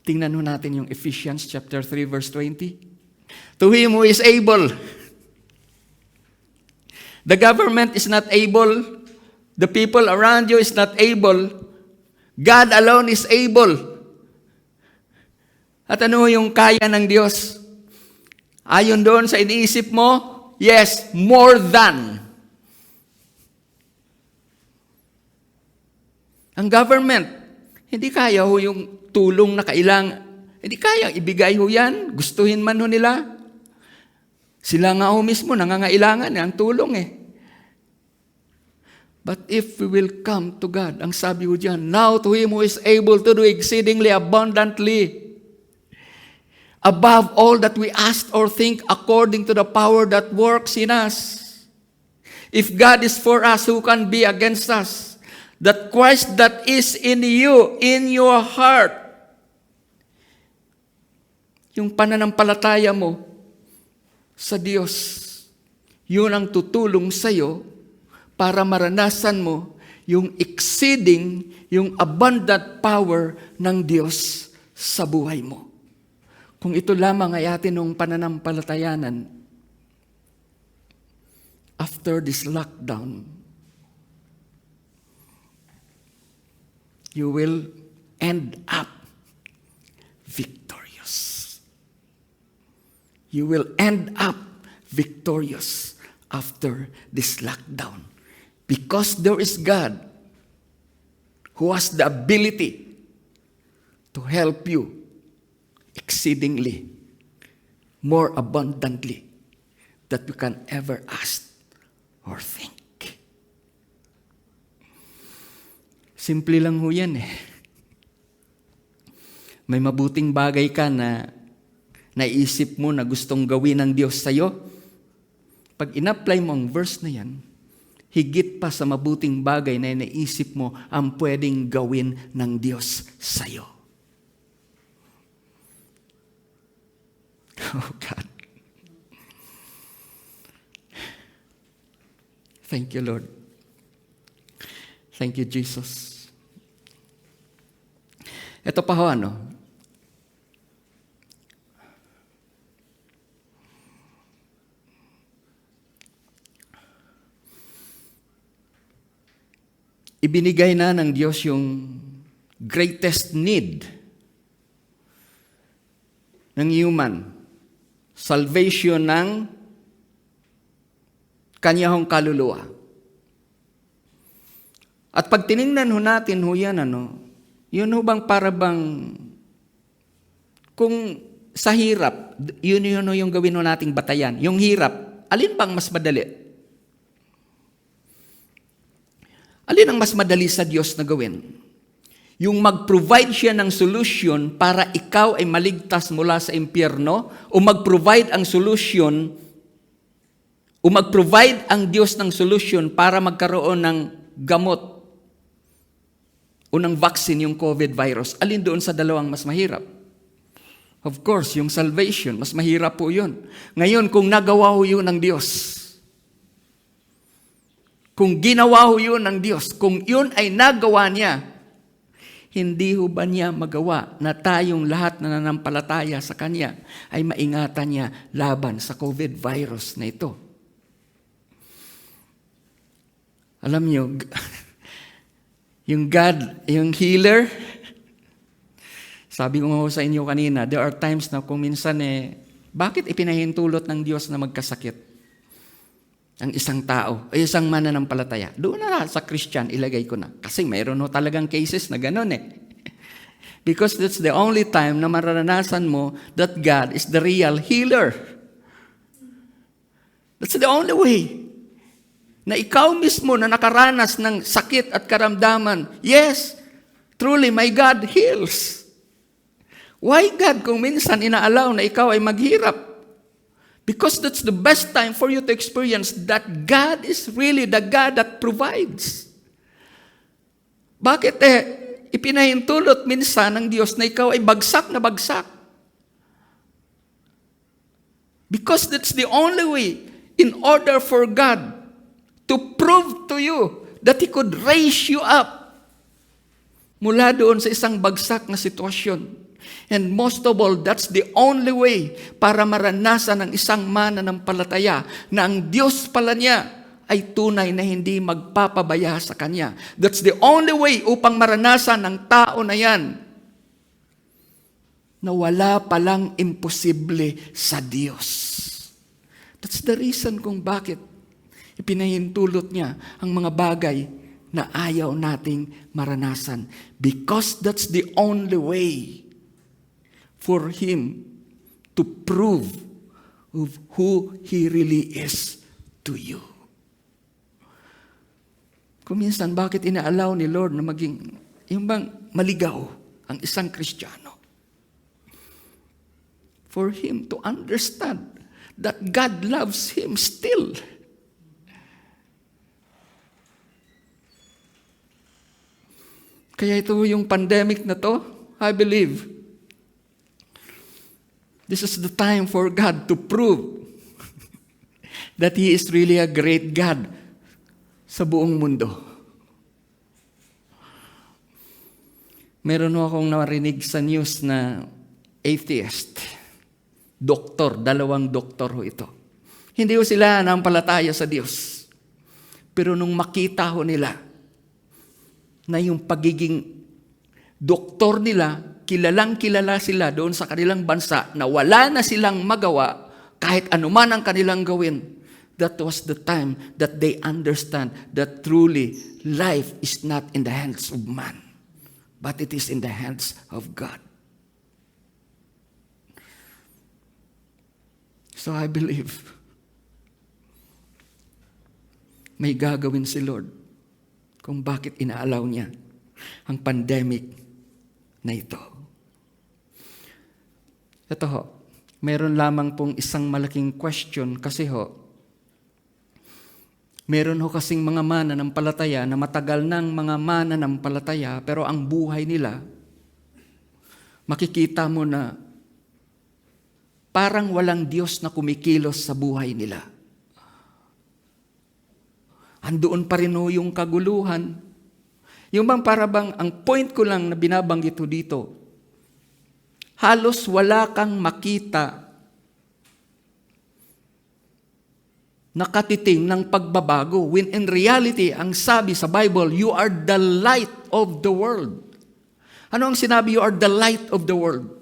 Tingnan natin yung Ephesians chapter 3 verse 20. To Him who is able. The government is not able. The people around you is not able. God alone is able. At ano yung kaya ng Diyos? Ayon doon sa iniisip mo, yes, more than. Ang government, hindi kaya ho yung tulong na kailangan. Hindi kaya ibigay ho yan. Gustuhin man ho nila. Sila nga ho mismo nangangailangan ang tulong eh. But if we will come to God, ang sabi ho dyan, now to Him who is able to do exceedingly abundantly, above all that we ask or think, according to the power that works in us. If God is for us, who can be against us? That Christ that is in you, in your heart, yung pananampalataya mo sa Diyos, yun ang tutulong sa'yo para maranasan mo yung exceeding, yung abundant power ng Diyos sa buhay mo. Kung ito lamang ay atin ng pananampalatayanan, after this lockdown, you will end up victorious. You will end up victorious after this lockdown. Because there is God who has the ability to help you exceedingly, more abundantly, that you can ever ask or think. Simple lang ho yan eh. May mabuting bagay ka na naisip mo na gustong gawin ng Diyos sa'yo. Pag in-apply mo ang verse na yan, higit pa sa mabuting bagay na naisip mo ang pwedeng gawin ng Diyos sa'yo. Oh God. Thank you, Lord. Thank you, Jesus. Ito pa ho, ibinigay na ng Diyos yung greatest need ng human. Salvation ng kanyang kaluluwa. At pag tiningnan ho natin ho yan, yun ho bang para bang, kung sa hirap, yun yung gawin ho nating batayan. Yung hirap, alin bang mas madali? Alin ang mas madali sa Diyos na gawin? Yung mag-provide siya ng solution para ikaw ay maligtas mula sa impyerno, o mag-provide ang solution, o mag-provide ang Diyos ng solution para magkaroon ng gamot o ng vaccine yung COVID virus. Alin doon sa dalawang mas mahirap? Of course, yung salvation, mas mahirap po yun. Ngayon, kung nagawa ho yun ng Diyos, kung ginawa ho yun ng Diyos, kung yun ay nagawa niya, hindi ho ba niya magawa na tayong lahat na nanampalataya sa Kanya ay maingatan niya laban sa COVID virus na ito? Alam niyo, yung God, yung healer, sabi ko nga sa inyo kanina, there are times na kung minsan bakit ipinahintulot ng Diyos na magkasakit ang isang tao, o isang mananampalataya? Doon na sa Christian, ilagay ko na. Kasi mayroon ho talagang cases na gano'n eh. Because that's the only time na mararanasan mo that God is the real healer. That's the only way na ikaw mismo na nakaranas ng sakit at karamdaman, yes, truly, my God heals. Why God kung minsan inaalaw na ikaw ay maghirap? Because that's the best time for you to experience that God is really the God that provides. Bakit ipinahintulot minsan ng Diyos na ikaw ay bagsak na bagsak? Because that's the only way in order for God to prove to you that He could raise you up mula doon sa isang bagsak na sitwasyon. And most of all, that's the only way para maranasan ng isang mananampalataya na ang Diyos pala niya ay tunay na hindi magpapabaya sa Kanya. That's the only way upang maranasan ng tao na yan na wala palang imposible sa Diyos. That's the reason kung bakit ipinahintulot niya ang mga bagay na ayaw nating maranasan. Because that's the only way for Him to prove of who He really is to you. Kung minsan, bakit ina-allow ni Lord na maging, yung bang maligaw ang isang Kristiyano? For him to understand that God loves him still. Kaya ito yung pandemic na to, I believe, this is the time for God to prove that He is really a great God sa buong mundo. Meron akong narinig sa news na atheist, doktor, 2 doktor ho ito. Hindi ho sila nanampalataya sa Diyos. Pero nung makita ho nila na yung pagiging doktor nila, kilalang-kilala sila doon sa kanilang bansa na wala na silang magawa kahit anuman ang kanilang gawin. That was the time that they understand that truly life is not in the hands of man, but it is in the hands of God. So I believe may gagawin si Lord kung bakit inaalaw niya ang pandemic na ito. Ito ho, meron lamang pong isang malaking question kasi ho, meron ho kasing mga mananampalataya na matagal ng mga mananampalataya pero ang buhay nila, makikita mo na parang walang Diyos na kumikilos sa buhay nila. Andoon pa rin ho yung kaguluhan. Yung bang para bang, ang point ko lang na binabanggit ho dito, halos wala kang makita nakatiting ng pagbabago. When in reality, ang sabi sa Bible, you are the light of the world. Ano ang sinabi? You are the light of the world.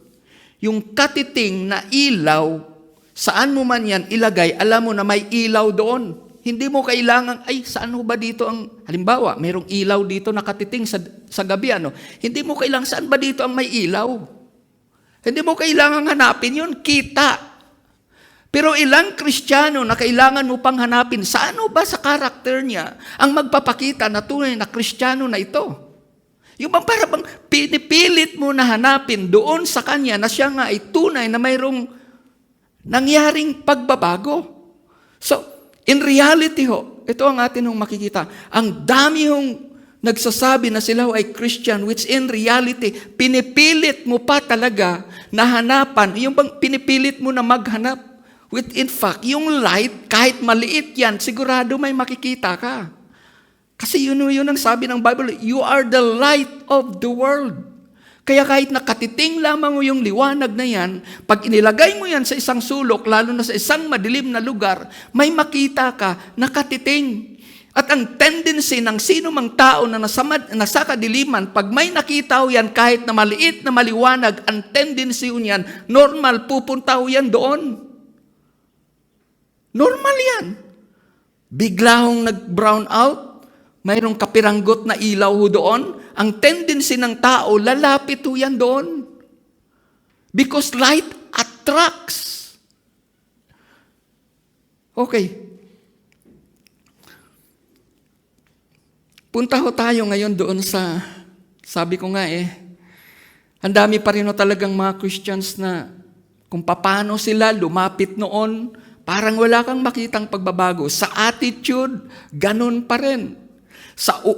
Yung katiting na ilaw, saan mo man yan ilagay, alam mo na may ilaw doon. Hindi mo kailangan, saan ho ba dito ang, halimbawa, mayroong ilaw dito nakatiting sa gabi, ano? Hindi mo kailangan, saan ba dito ang may ilaw? Hindi mo kailangan hanapin yun, kita. Pero ilang Kristiyano na kailangan mo pang hanapin, saan ho ba sa karakter niya ang magpapakita na tunay na Kristiyano na ito? Yung bang para bang pinipilit mo na hanapin doon sa kanya na siya nga ay tunay na mayroong nangyaring pagbabago. So, in reality ho, ito ang atin hong makikita. Ang dami hong nagsasabi na sila ay Christian, which in reality, pinipilit mo pa talaga na hanapan. Yung bang pinipilit mo na maghanap? With in fact, yung light, kahit maliit yan, sigurado may makikita ka. Kasi yun ang sabi ng Bible, you are the light of the world. Kaya kahit nakatiting lamang mo yung liwanag na yan, pag inilagay mo yan sa isang sulok, lalo na sa isang madilim na lugar, may makita ka nakatiting. At ang tendency ng sino mang tao na nasa kadiliman, pag may nakita ho yan, kahit na maliit na maliwanag, ang tendency ho yan, normal, pupunta ho yan doon. Normal yan. Bigla hong nag-brown out, mayroong kapiranggot na ilaw ho doon, ang tendency ng tao, lalapit ho yan doon. Because light attracts. Okay. Punta ho tayo ngayon doon sa, sabi ko nga ang dami pa rin ho talagang mga Christians na kung paano sila lumapit noon, Parang wala kang makitang pagbabago. Sa attitude, ganun pa rin.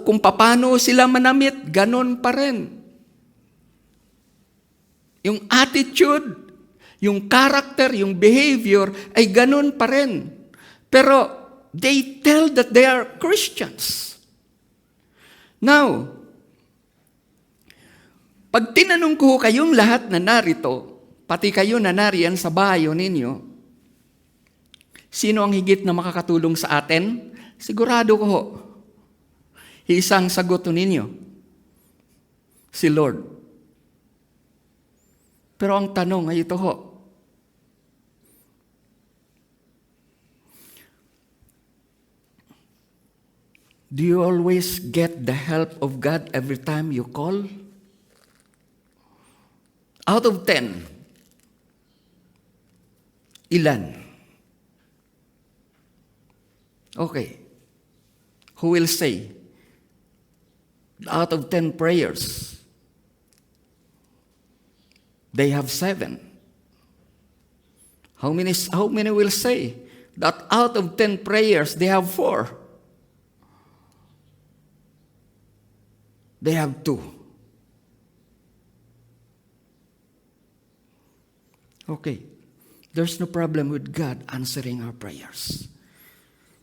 Kung paano sila manamit, ganun pa rin. Yung attitude, yung character, yung behavior, ay ganun pa rin. Pero they tell that they are Christians. Now, pag tinanong ko kayong lahat na narito, pati kayo na nariyan sa bayo ninyo, sino ang higit na makakatulong sa atin? Sigurado ko ho, isang sagot ninyo, si Lord. Pero ang tanong ay ito ho, do you always get the help of God every time you call? Out of 10, ilan? Okay. Who will say, out of 10 prayers, they have 7? How many will say that out of 10 prayers, they have 4? They have 2. Okay. There's no problem with God answering our prayers.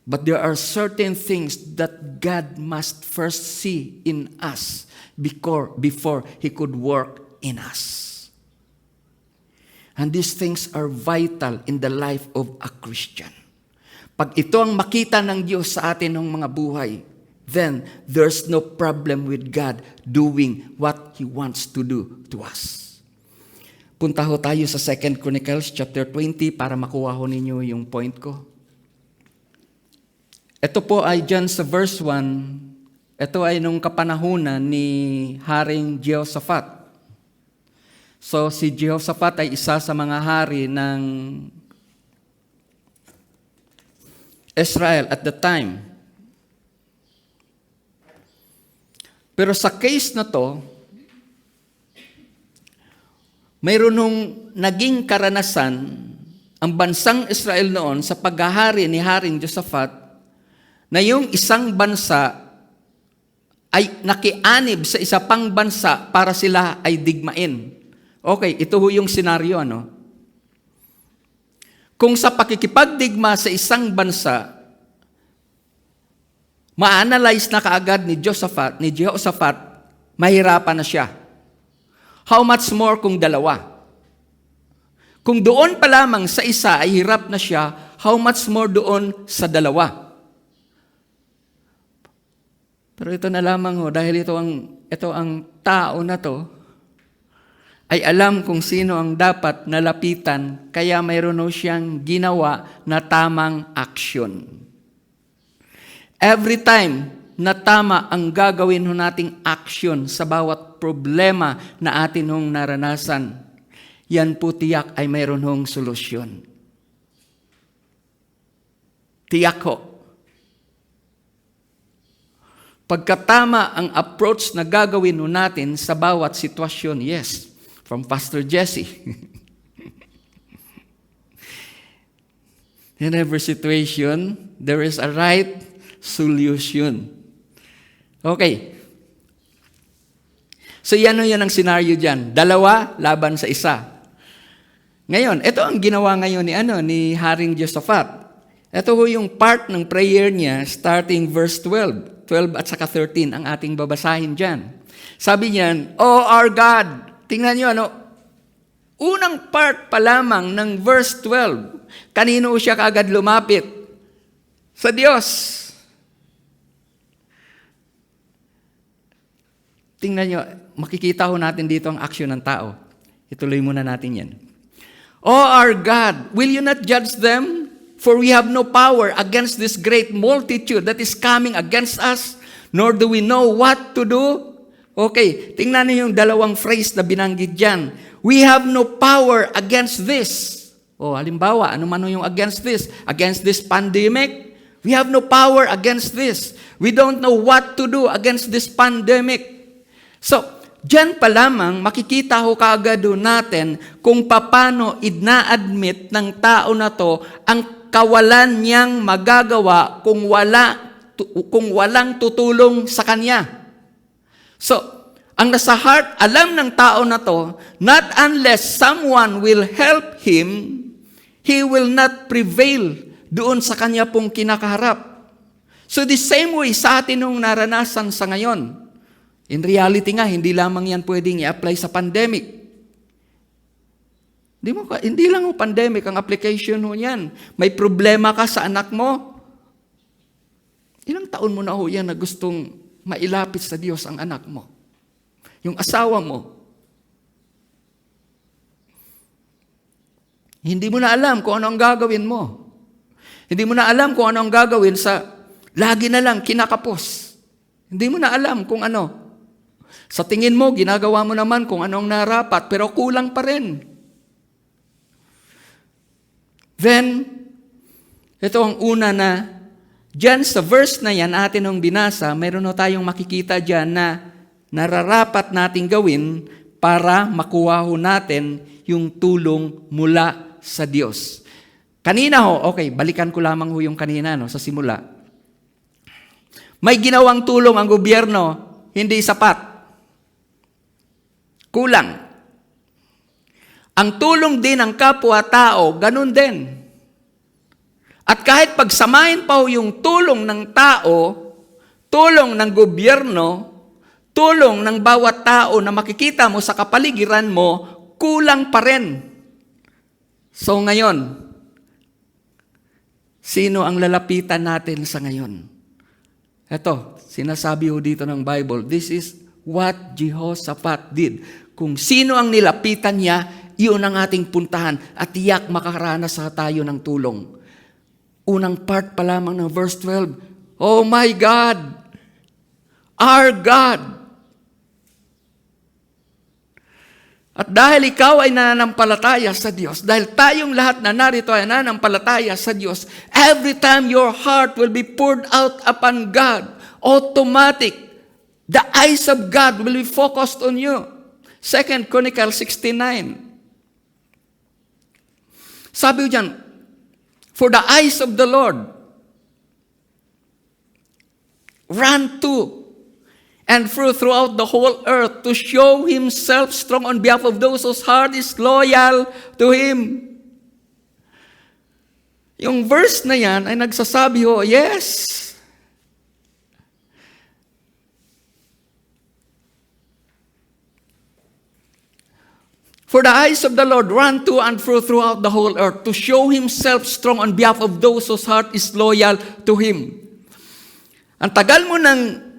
But there are certain things that God must first see in us before He could work in us. And these things are vital in the life of a Christian. Pag ito ang makita ng Diyos sa atin ng mga buhay, then there's no problem with God doing what He wants to do to us. Punta ho tayo sa 2 Chronicles chapter 20 para makuha ho ninyo yung point ko. Ito po ay dyan sa verse 1. Ito ay nung kapanahunan ni Haring Jehoshaphat. So si Jehoshaphat ay isa sa mga hari ng Israel at the time. Pero sa case na to, mayroon nung naging karanasan ang bansang Israel noon sa paghahari ni Haring Jehoshaphat na yung isang bansa ay nakianib sa isa pang bansa para sila ay digmain. Okay, ito ho yung senaryo, ano? Kung sa pakikipagdigma sa isang bansa, ma-analyze na kaagad ni Jehoshaphat, mahirapan na siya. How much more kung dalawa? Kung doon pa lamang sa isa ay hirap na siya, how much more doon sa dalawa? Pero ito na lamang ho, dahil ito ang tao na to, ay alam kung sino ang dapat nalapitan, kaya mayroon ho siyang ginawa na tamang aksyon. Every time na tama ang gagawin ho nating aksyon sa bawat problema na atin hong naranasan, yan po tiyak ay mayroon hong solusyon. Tiyak ho. Pagkatama ang approach na gagawin ho natin sa bawat sitwasyon, yes, from Pastor Jesse. In every situation, there is a right solution. Okay. So yan ang senaryo dyan. 2 laban sa 1. Ngayon, ito ang ginawa ngayon ni Haring Jehoshaphat. Ito ho yung part ng prayer niya starting verse 12. 12 at saka 13 ang ating babasahin dyan. Sabi niyan, "O our God," tingnan niyo unang part pa lamang ng verse 12. Kanino siya kaagad lumapit? Sa Diyos. Tingnan nyo, makikita ho natin dito ang aksyon ng tao. Ituloy muna natin yan. "O our God, will you not judge them? For we have no power against this great multitude that is coming against us, nor do we know what to do." Okay, tingnan niyo yung dalawang phrase na binanggit dyan. We have no power against this. Halimbawa, ano man yung against this? Against this pandemic? We have no power against this. We don't know what to do against this pandemic. So, dyan pa lamang, makikita ho kaagad natin kung paano ina-admit ng tao na to ang kawalan niyang magagawa kung walang tutulong sa kanya. So, ang nasa heart, alam ng tao na to, not unless someone will help him, he will not prevail doon sa kanya pong kinakaharap. So the same way sa atin nung naranasan sa ngayon. In reality nga, hindi lamang yan pwedeng i-apply sa pandemic. Hindi lang pandemic ang application ho yan. May problema ka sa anak mo. Ilang taon mo na ho yan na gustong mailapit sa Diyos ang anak mo? Yung asawa mo. Hindi mo na alam kung ano ang gagawin mo. Hindi mo na alam kung ano ang gagawin sa lagi na lang kinakapos. Hindi mo na alam kung ano. Sa tingin mo, ginagawa mo naman kung ano ang narapat, pero kulang pa rin. Then, ito ang una na, dyan sa verse na yan, atin ang binasa, mayroon na tayong makikita dyan na nararapat nating gawin para makuha ho natin yung tulong mula sa Diyos. Kanina ho, okay, balikan ko lamang ho yung kanina sa simula. May ginawang tulong ang gobyerno, hindi sapat. Kulang. Ang tulong din ng kapwa-tao, ganun din. At kahit pagsamahin pa ho yung tulong ng tao, tulong ng gobyerno, tulong ng bawat tao na makikita mo sa kapaligiran mo, kulang pa rin. So ngayon, sino ang lalapitan natin sa ngayon? Ito, sinasabi ho dito ng Bible, this is what Jehoshaphat did. Kung sino ang nilapitan niya, iyon ang ating puntahan at tiyak makakaranas sa tayo ng tulong. Unang part pa lamang ng verse 12, oh my God, our God. At dahil ikaw ay nananampalataya sa Diyos, dahil tayong lahat na narito ay nananampalataya sa Diyos, every time your heart will be poured out upon God, automatic, the eyes of God will be focused on you. 2 Chronicles 16:9. Sabi ko dyan, for the eyes of the Lord run to and throughout the whole earth to show Himself strong on behalf of those whose heart is loyal to Him. Yung verse na yan ay nagsasabi ho, yes, for the eyes of the Lord run to and throughout the whole earth to show Himself strong on behalf of those whose heart is loyal to Him. Ang tagal mo nang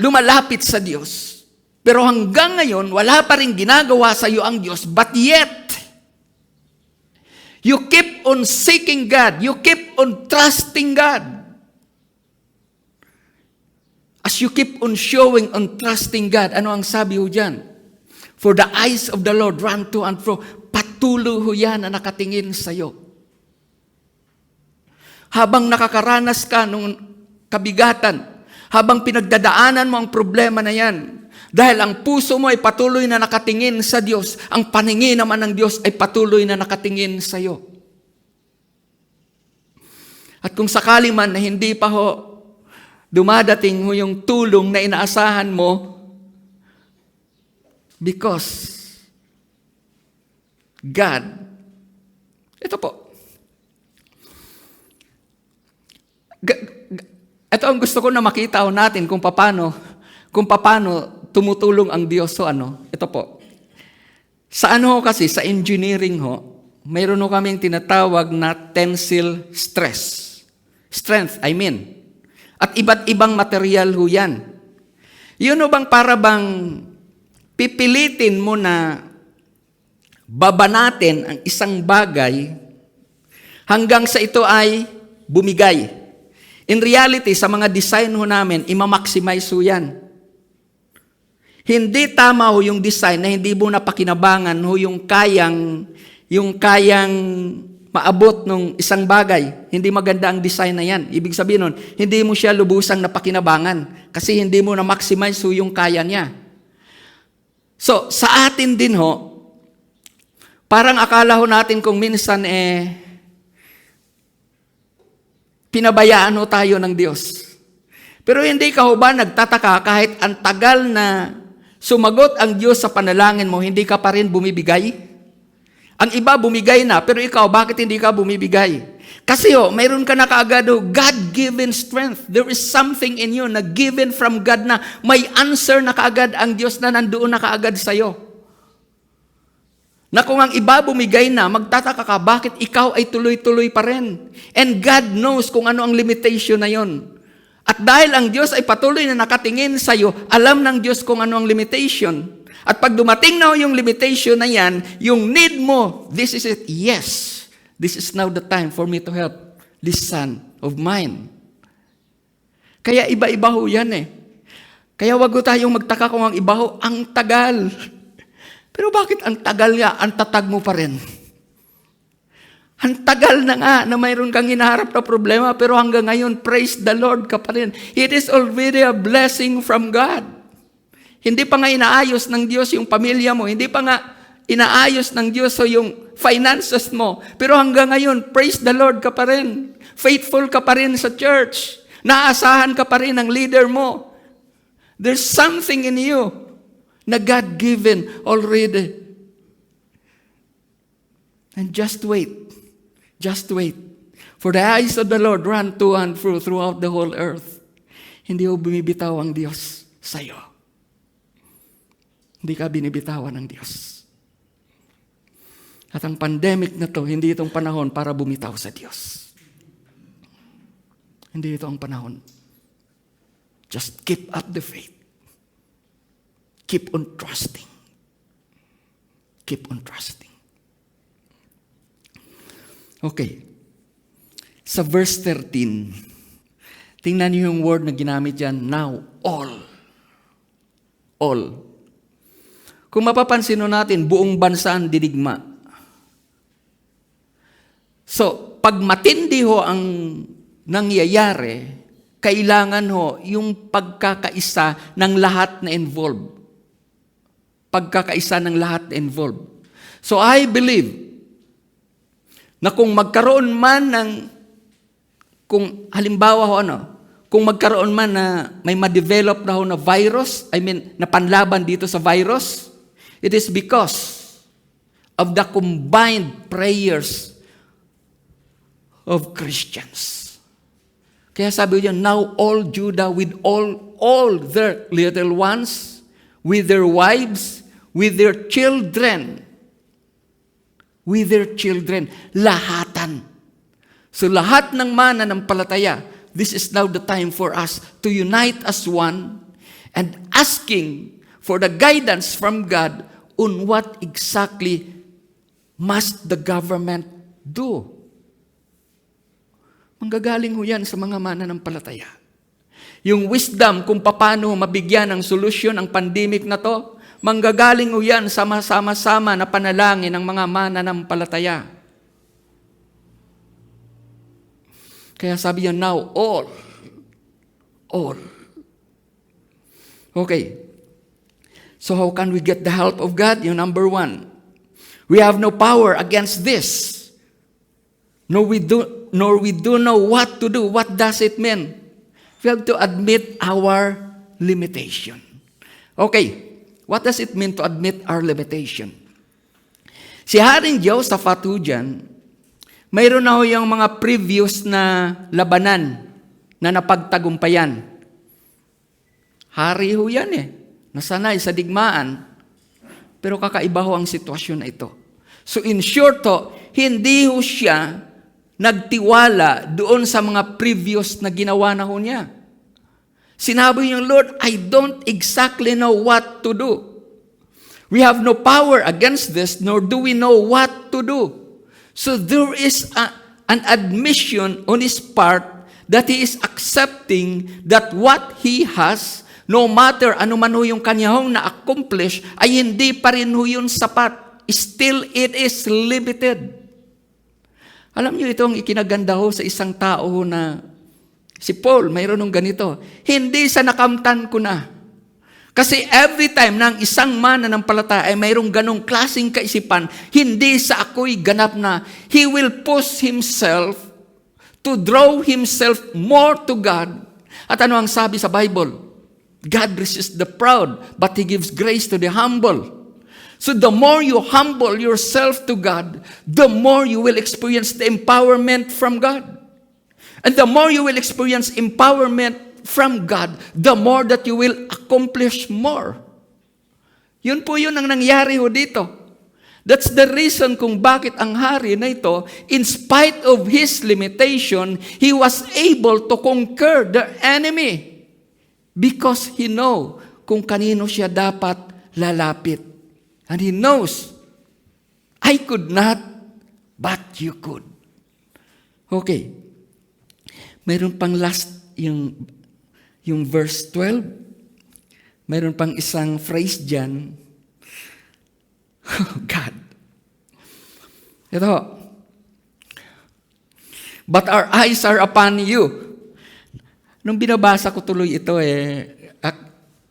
lumalapit sa Diyos, pero hanggang ngayon, wala pa rin ginagawa sa iyo ang Diyos, but yet, you keep on seeking God, you keep on trusting God. As you keep on showing on trusting God, ano ang sabi ho dyan? For the eyes of the Lord run to and fro. Patuloy ho yan na nakatingin sa iyo. Habang nakakaranas ka ng kabigatan, habang pinagdadaanan mo ang problema na yan, dahil ang puso mo ay patuloy na nakatingin sa Diyos, ang paningin naman ng Diyos ay patuloy na nakatingin sa iyo. At kung sakali man na hindi pa ho dumadating ho yung tulong na inaasahan mo, because God, ito po, ito ang gusto ko na makita ho natin kung paano tumutulong ang Diyos. So ito po. Sa kasi, sa engineering ho, mayroon ho kaming tinatawag na tensile strength, I mean. At iba't ibang material ho yan. Yun ho bang para bang pipilitin mo na babanatin ang isang bagay hanggang sa ito ay bumigay. In reality, sa mga design ho namin, ima-maximize ho yan. Hindi tama ho yung design na hindi mo napakinabangan ho yung kayang maabot ng isang bagay. Hindi maganda ang design na yan. Ibig sabihin nun, hindi mo siya lubusang napakinabangan kasi hindi mo na-maximize ho yung kaya niya. So, sa atin din ho, parang akala ho natin kung minsan Pinabayaan ho tayo ng Diyos. Pero hindi ka ho ba nagtataka kahit ang tagal na sumagot ang Diyos sa panalangin mo, hindi ka pa rin bumibigay? Ang iba bumigay na, pero ikaw, bakit hindi ka bumibigay? Kasi mayroon ka na kaagad God-given strength. There is something in you na given from God na may answer na kaagad ang Diyos na nandoon na kaagad sa'yo. Na kung ang iba bumigay na, magtataka ka, bakit ikaw ay tuloy-tuloy pa rin? And God knows kung ano ang limitation na yon. At dahil ang Diyos ay patuloy na nakatingin sa iyo, alam ng Diyos kung ano ang limitation. At pag dumating na yung limitation na yan, yung need mo, this is it, yes, this is now the time for me to help this son of mine. Kaya iba-iba ho yan eh. Kaya wag ho tayong magtaka kung ang iba ho, ang tagal. Pero bakit ang tagal nga, ang tatag mo pa rin? Ang tagal na nga na mayroon kang hinaharap na problema, pero hanggang ngayon, praise the Lord ka pa rin. It is already a blessing from God. Hindi pa nga inaayos ng Diyos yung pamilya mo. Hindi pa nga inaayos ng Diyos yung finances mo. Pero hanggang ngayon, praise the Lord ka pa rin. Faithful ka pa rin sa church. Naasahan ka pa rin ng leader mo. There's something in you na God-given already. And just wait. Just wait. For the eyes of the Lord run to and fro throughout the whole earth. Hindi ho bumibitaw ang Diyos sa iyo. Hindi ka binibitawan ng Diyos. At ang pandemic na to, hindi itong panahon para bumitaw sa Diyos. Hindi ito ang panahon. Just keep up the faith. Keep on trusting. Keep on trusting. Okay. Sa verse 13, tingnan niyo yung word na ginamit dyan, now, all. All. Kung mapapansin natin, buong bansa ang dinigma. So, pag matindi ho ang nangyayari, kailangan ho yung pagkakaisa ng lahat na involved. Pagkakaisa ng lahat na involved. So I believe na kung magkaroon man ng, kung halimbawa ho kung magkaroon man na may ma-develop na ho na virus, na panlaban dito sa virus, it is because of the combined prayers of Christians. Kaya sabi niya, now all Judah with all their little ones, with their wives, with their children, lahatan. So lahat ng mananampalataya, this is now the time for us to unite as one and asking for the guidance from God on what exactly must the government do. Manggagaling ho yan sa mga mananampalataya. Yung wisdom kung paano mabigyan ng solusyon ang pandemic na to, manggagaling ho yan sa sama-sama na panalangin ng mga mananampalataya. Kaya sabi niya, now all. Okay. So how can we get the help of God? Yung number one, we have no power against this. Nor we do know what to do. What does it mean? We have to admit our limitation. Okay. What does it mean to admit our limitation? Si Haring Jehoshaphat ho dyan, mayroon na ho yung mga previous na labanan na napagtagumpayan. Hari ho yan nasanay sa digmaan. Pero kakaiba ho ang sitwasyon na ito. So in short hindi ho siya nagtiwala doon sa mga previous na ginawa na ho niya. Sinabi niya, Lord, I don't exactly know what to do. We have no power against this, nor do we know what to do. So there is an admission on his part that he is accepting that what he has, no matter ano man ho yung kanyang na-accomplish, ay hindi pa rin ho yun sapat. Still, it is limited. Alam niyo, ito ang ikinaganda ho sa isang tao ho na si Paul, mayroon nung ganito. Hindi sa nakamtan ko na. Kasi every time na ang isang mananampalataya ay mayroong ganong klaseng kaisipan, hindi sa ako'y ganap na. He will push himself to draw himself more to God. At ano ang sabi sa Bible? God resists the proud, but He gives grace to the humble. So the more you humble yourself to God, the more you will experience the empowerment from God. And the more you will experience empowerment from God, the more that you will accomplish more. Yun po yun ang nangyari ho dito. That's the reason kung bakit ang hari na ito, in spite of his limitation, he was able to conquer the enemy. Because he know kung kanino siya dapat lalapit. And he knows, I could not, but you could. Okay. Mayroon pang last, yung verse 12. Mayroon pang isang phrase dyan. Oh, God. Ito. But our eyes are upon you. Nung binabasa ko tuloy ito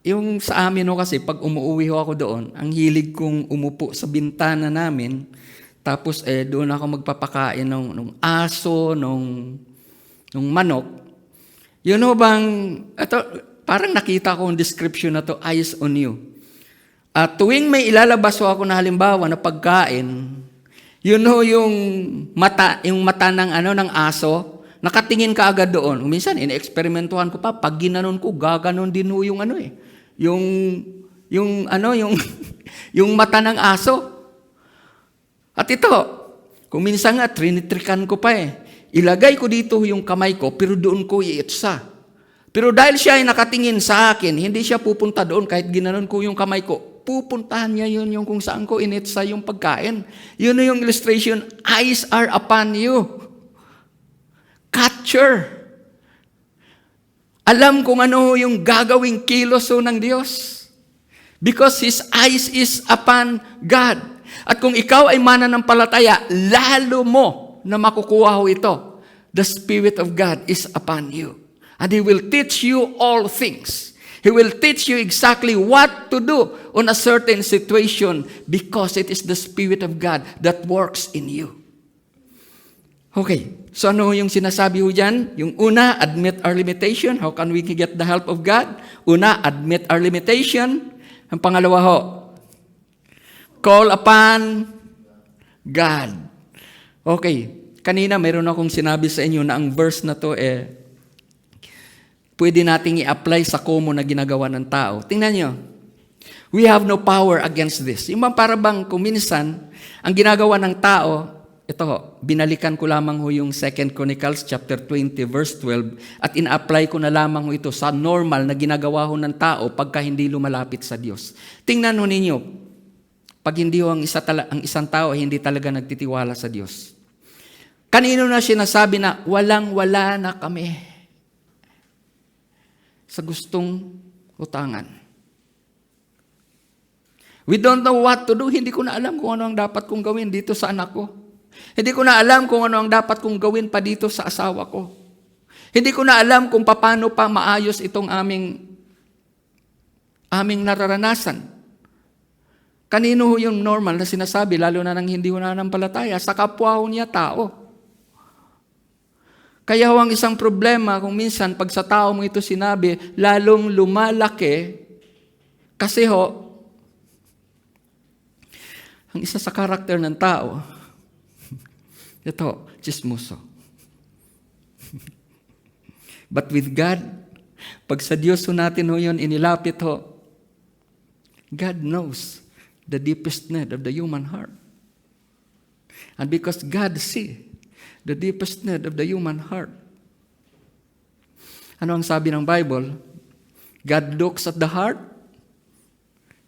yung sa amin kasi pag umuwi ako doon, ang hilig kong umupo sa bintana namin, tapos doon ako magpapakain ng aso, ng manok. Yun ho bang, ito, parang nakita ko ang description na to, eyes on you. At tuwing may ilalabas ako na halimbawa na pagkain, yun ho yung mata ng aso, nakatingin ka agad doon. Minsan, ine-experimentuhan ko pa, pag ginanon ko, gaganon din ho yung yung mata ng aso. At ito, kung minsan nga, trinitrikan ko pa ilagay ko dito yung kamay ko, pero doon ko iitsa. Pero dahil siya ay nakatingin sa akin, hindi siya pupunta doon kahit ginanon ko yung kamay ko. Pupuntahan niya yun yung kung saan ko initsa yung pagkain. Yun na yung illustration, eyes are upon you. Catcher. Alam kung ano yung gagawing kilos ng Diyos. Because His eyes is upon God. At kung ikaw ay mananampalataya, lalo mo na makukuha ho ito. The Spirit of God is upon you. And He will teach you all things. He will teach you exactly what to do on a certain situation because it is the Spirit of God that works in you. Okay, so ano yung sinasabi ho dyan? Yung una, admit our limitation. How can we get the help of God? Una, admit our limitation. Ang pangalawa ho, call upon God. Okay, kanina mayroon akong sinabi sa inyo na ang verse na to pwede nating i-apply sa common na ginagawa ng tao. Tingnan nyo. We have no power against this. Yung para bang kung minsan, ang ginagawa ng tao, ito ho, binalikan ko lamang ho yung 2 Chronicles chapter 20 verse 12 at in-apply ko na lamang ho ito sa normal na ginagawa ho ng tao pagka hindi lumalapit sa Diyos. Tingnan ho ninyo, pag hindi ho ang isang tao ay hindi talaga nagtitiwala sa Diyos. Kanino na sinasabi na walang-wala na kami sa gustong utangan. We don't know what to do. Hindi ko na alam kung ano ang dapat kong gawin dito sa anak ko. Hindi ko na alam kung ano ang dapat kong gawin pa dito sa asawa ko. Hindi ko na alam kung paano pa maayos itong aming nararanasan. Kanino ho yung normal na sinasabi, lalo na nang hindi ho nananampalataya, sa kapwa ho niya tao. Kaya ho ang isang problema kung minsan pag sa tao mo ito sinabi, lalong lumalaki kasi ho, ang isa sa karakter ng tao, ito, chismoso. But with God, pag sa Diyos ho natin ho yun, inilapit ho, God knows the deepest need of the human heart. And because God sees the deepest need of the human heart. Ano ang sabi ng Bible? God looks at the heart.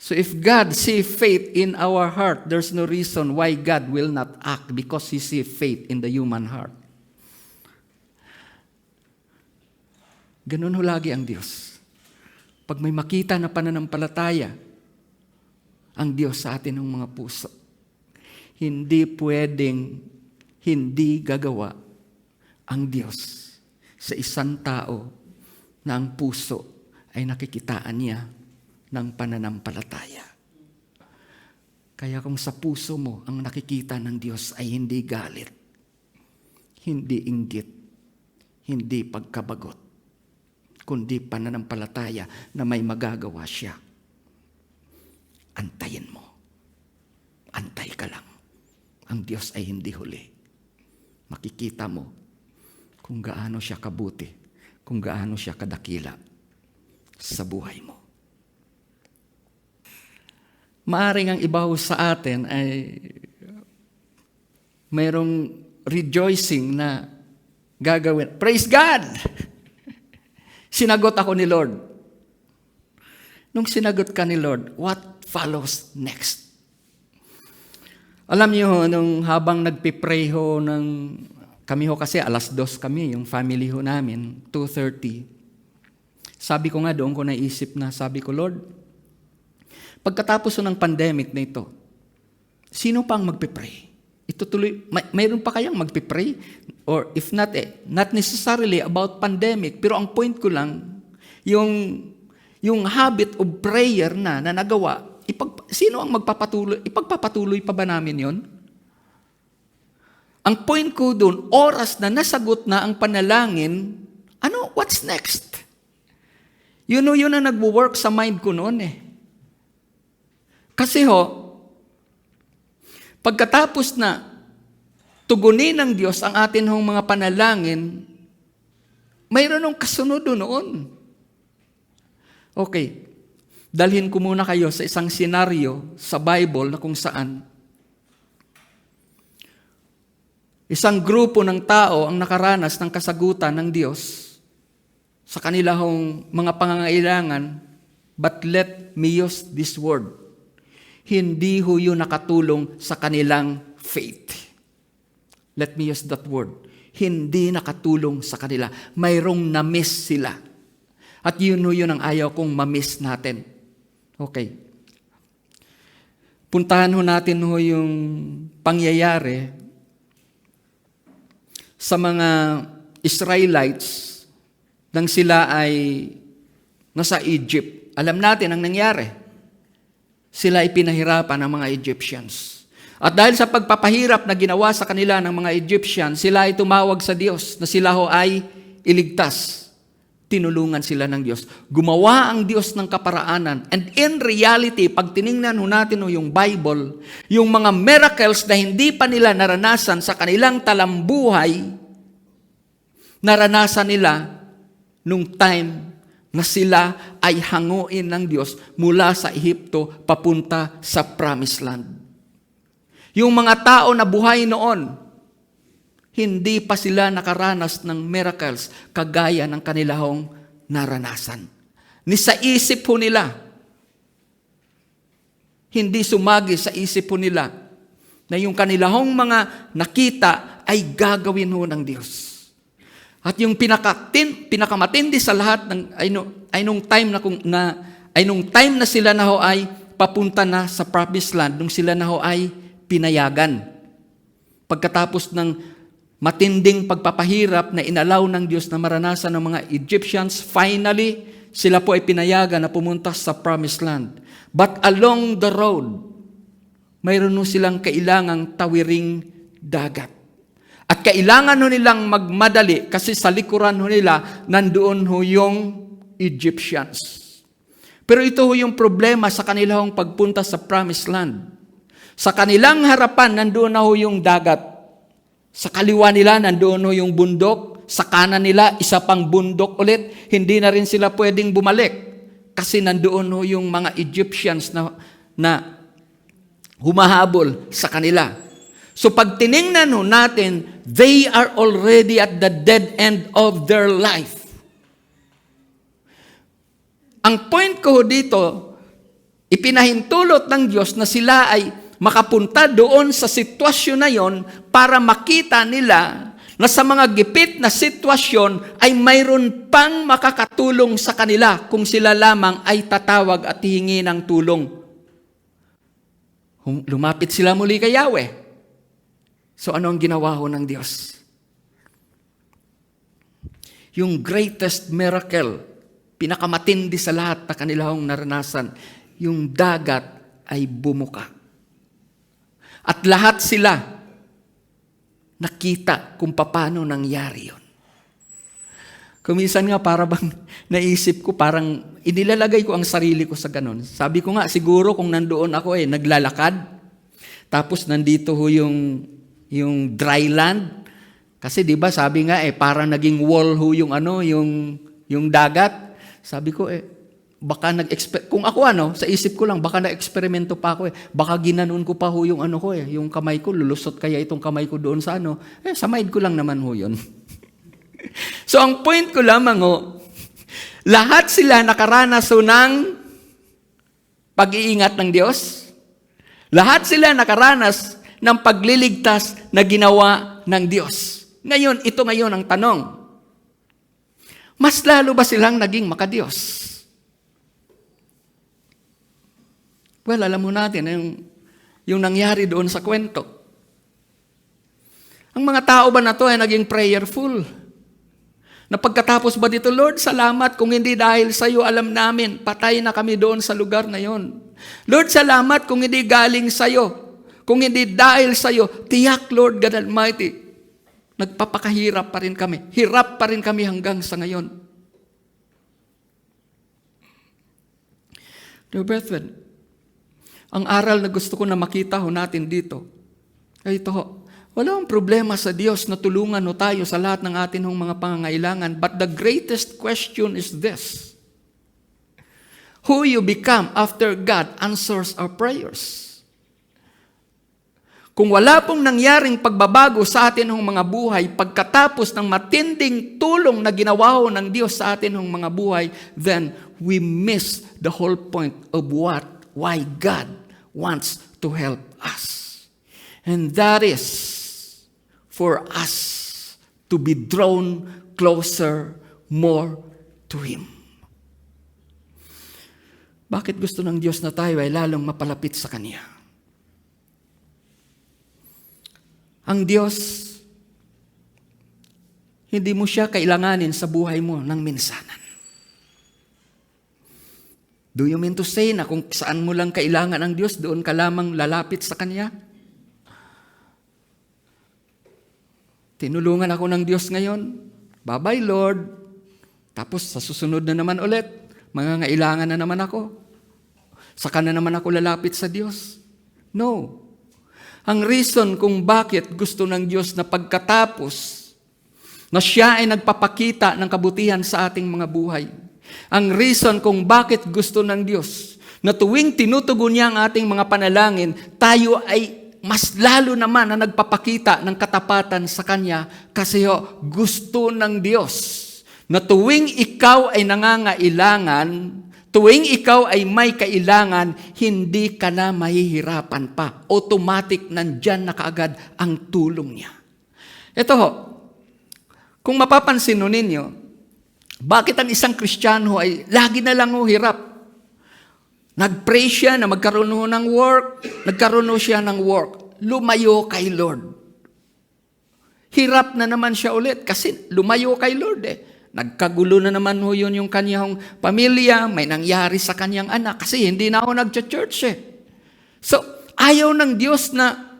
So if God sees faith in our heart, there's no reason why God will not act because He sees faith in the human heart. Ganun ho lagi ang Diyos. Pag may makita na pananampalataya, ang Diyos sa atin ng mga puso, hindi pwedeng hindi gagawa ang Diyos sa isang tao na ang puso ay nakikitaan niya ng pananampalataya. Kaya kung sa puso mo ang nakikita ng Diyos ay hindi galit, hindi inggit, hindi pagkabagot, kundi pananampalataya na may magagawa siya. Antayin mo. Antay ka lang. Ang Diyos ay hindi huli. Makikita mo kung gaano siya kabuti, kung gaano siya kadakila sa buhay mo. Maaring ang iba sa atin ay mayroong rejoicing na gagawin. Praise God! Sinagot ako ni Lord. Nung sinagot ka ni Lord, what follows next? Alam niyo, nung habang nagpipray ho kami ho kasi 2:00 kami, yung family ho namin, 2:30. Sabi ko nga doon ko naisip na, sabi ko, Lord, pagkatapos ng pandemic na ito, sino pa ang magpipray? Itutuloy, mayroon pa kayang magpipray? Or if not, not necessarily about pandemic, pero ang point ko lang, yung habit of prayer na nagawa, sino ang magpapatuloy? Ipagpapatuloy pa ba namin yon? Ang point ko doon, oras na nasagot na ang panalangin, what's next? Yun ang nagwo-work sa mind ko noon eh. Kasi pagkatapos na tugunin ng Diyos ang atin hong mga panalangin, mayroon ng kasunod noon. Okay, dalhin ko muna kayo sa isang senaryo sa Bible na kung saan isang grupo ng tao ang nakaranas ng kasagutan ng Diyos sa kanilang mga pangangailangan, but let me use this word. Hindi ho yun nakatulong sa kanilang faith. Let me use that word. Hindi nakatulong sa kanila. Mayroong na-miss sila. At yun ang ayaw kong ma-miss natin. Okay. Puntahan ho natin yung pangyayari sa mga Israelites nang sila ay nasa Egypt. Alam natin ang nangyari. Sila ay pinahirapan ng mga Egyptians. At dahil sa pagpapahirap na ginawa sa kanila ng mga Egyptians, sila ay tumawag sa Diyos na sila ay iligtas. Tinulungan sila ng Diyos. Gumawa ang Diyos ng kaparaanan. And in reality, pag tiningnan natin yung Bible, yung mga miracles na hindi pa nila naranasan sa kanilang talambuhay, naranasan nila nung time na sila ay hanguin ng Diyos mula sa Ehipto papunta sa Promised Land. Yung mga tao na buhay noon, hindi pa sila nakaranas ng miracles kagaya ng kanilang naranasan. Ni sa isip po nila, hindi sumagi sa isip po nila na yung kanilang mga nakita ay gagawin ho ng Diyos. At yung pinakamatindi sa lahat ay nung time na sila na ho ay papunta na sa Promised Land, nung sila na ho ay pinayagan. Pagkatapos ng matinding pagpapahirap na inalaw ng Diyos na maranasan ng mga Egyptians, finally, sila po ay pinayagan na pumunta sa Promised Land. But along the road, mayroon silang kailangang tawiring dagat. At kailangan nilang magmadali kasi sa likuran nila nandoon yung Egyptians. Pero ito yung problema sa kanilang pagpunta sa Promised Land. Sa kanilang harapan nandoon yung dagat. Sa kaliwa nila nandoon yung bundok. Sa kanan nila isa pang bundok ulit. Hindi na rin sila pwedeng bumalik kasi nandoon yung mga Egyptians na humahabol sa kanila. So pag tiningnan natin, they are already at the dead end of their life. Ang point ko dito, ipinahintulot ng Diyos na sila ay makapunta doon sa sitwasyon na yon para makita nila na sa mga gipit na sitwasyon ay mayroon pang makakatulong sa kanila kung sila lamang ay tatawag at hihingi ng tulong. Lumapit sila muli kay Yahweh. So ano ang ginawa ho ng Diyos? Yung greatest miracle, pinakamatindi sa lahat na kanilang naranasan, yung dagat ay bumuka. At lahat sila nakita kung paano nangyari yun. Kumisan nga para bang naisip ko, parang inilalagay ko ang sarili ko sa ganun. Sabi ko nga, siguro kung nandoon ako naglalakad, tapos nandito ho yung dry land. Kasi di ba sabi nga parang naging wall ho yung dagat. Sabi ko baka kung ako sa isip ko lang, baka na-eksperimento pa ako Baka ginanon ko pa ho yung yung kamay ko, lulusot kaya itong kamay ko doon sa sa mind ko lang naman ho yun. So ang point ko lamang lahat sila nakaranas ng pag-iingat ng Diyos. Lahat sila nakaranas ng pagliligtas na ginawa ng Diyos. Ngayon, ito ang tanong. Mas lalo ba silang naging makadiyos? Well, alam mo natin yung nangyari doon sa kwento. Ang mga tao ba na to ay naging prayerful? Na pagkatapos ba dito, Lord, salamat kung hindi dahil sa iyo, alam namin, patay na kami doon sa lugar na yon. Lord, salamat kung hindi galing sa iyo. Kung hindi dahil sa iyo, tiyak, Lord God Almighty, nagpapakahirap pa rin kami. Hirap pa rin kami hanggang sa ngayon. Dear brethren, ang aral na gusto ko na makita natin dito ay ito. Walang problema sa Diyos na tulungan tayo sa lahat ng ating mga pangangailangan. But the greatest question is this. Who you become after God answers our prayers. Kung wala pong nangyaring pagbabago sa ating mga buhay, pagkatapos ng matinding tulong na ginawa ng Diyos sa ating mga buhay, then we miss the whole point of why God wants to help us. And that is for us to be drawn closer more to Him. Bakit gusto ng Diyos na tayo ay lalong mapalapit sa Kanya? Ang Diyos, hindi mo siya kailanganin sa buhay mo ng minsanan. Do you mean to say na kung saan mo lang kailangan ang Diyos, doon ka lamang lalapit sa Kanya? Tinulungan ako ng Diyos ngayon. Bye-bye, Lord. Tapos sa susunod na naman ulit, mangangailangan na naman ako. Saka na naman ako lalapit sa Diyos. No. Ang reason kung bakit gusto ng Diyos na pagkatapos na siya ay nagpapakita ng kabutihan sa ating mga buhay. Ang reason kung bakit gusto ng Diyos na tuwing tinutugon niya ang ating mga panalangin, tayo ay mas lalo naman na nagpapakita ng katapatan sa Kanya kasi gusto ng Diyos na tuwing ikaw ay nangangailangan, tuwing ikaw ay may kailangan, hindi ka na mahihirapan pa. Automatic nandyan na kaagad ang tulong niya. Ito kung mapapansin ninyo, bakit ang isang Kristiyano ay lagi na lang hirap? Nag-pray siya na magkaroon ng work, nagkaroon siya ng work. Lumayo kay Lord. Hirap na naman siya ulit kasi lumayo kay Lord Nagkagulo na naman yun yung kanyang pamilya, may nangyari sa kanyang anak kasi hindi na ako nag-church So, ayaw ng Diyos na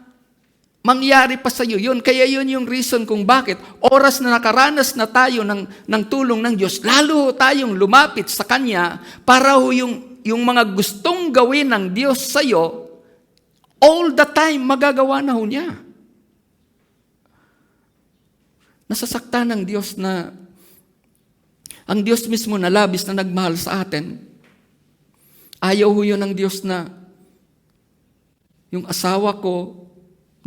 mangyari pa sa iyo yun. Kaya yun yung reason kung bakit oras na nakaranas na tayo ng tulong ng Diyos, lalo tayong lumapit sa Kanya para yung mga gustong gawin ng Diyos sa iyo, all the time magagawa na niya. Nasasaktan ng Diyos na ang Diyos mismo na labis na nagmahal sa atin. Ayaw yun ng Diyos na yung asawa ko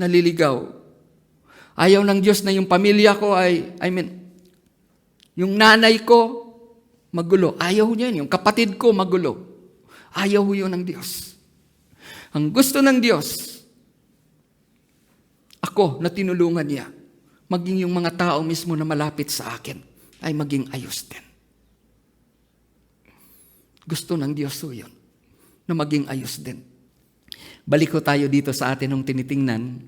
naliligaw. Ayaw ng Diyos na yung pamilya ko yung nanay ko magulo. Ayaw niya yun. Yung kapatid ko magulo. Ayaw yun ng Diyos. Ang gusto ng Diyos, ako na tinulungan niya, maging yung mga tao mismo na malapit sa akin, ay maging ayos din. Gusto ng Diyos yun, na maging ayos din. Balik ko tayo dito sa atin nung tinitingnan,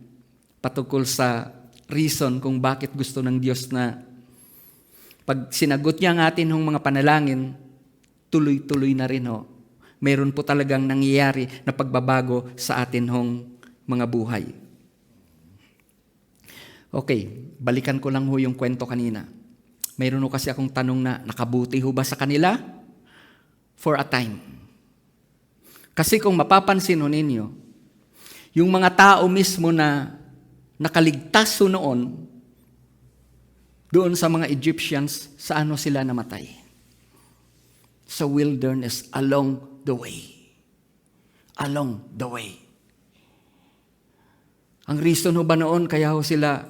patungkol sa reason kung bakit gusto ng Diyos na pag sinagot niya ang atin mga panalangin, tuloy-tuloy na rin Meron po talagang nangyayari na pagbabago sa atin mga buhay. Okay, balikan ko lang yung kwento kanina. Mayroon ho kasi akong tanong na nakabuti ho ba sa kanila? For a time. Kasi kung mapapansin ho ninyo, yung mga tao mismo na nakaligtas ho noon, doon sa mga Egyptians, sa ano sila namatay? Sa wilderness, along the way. Along the way. Ang reason ho ba noon, kaya ho sila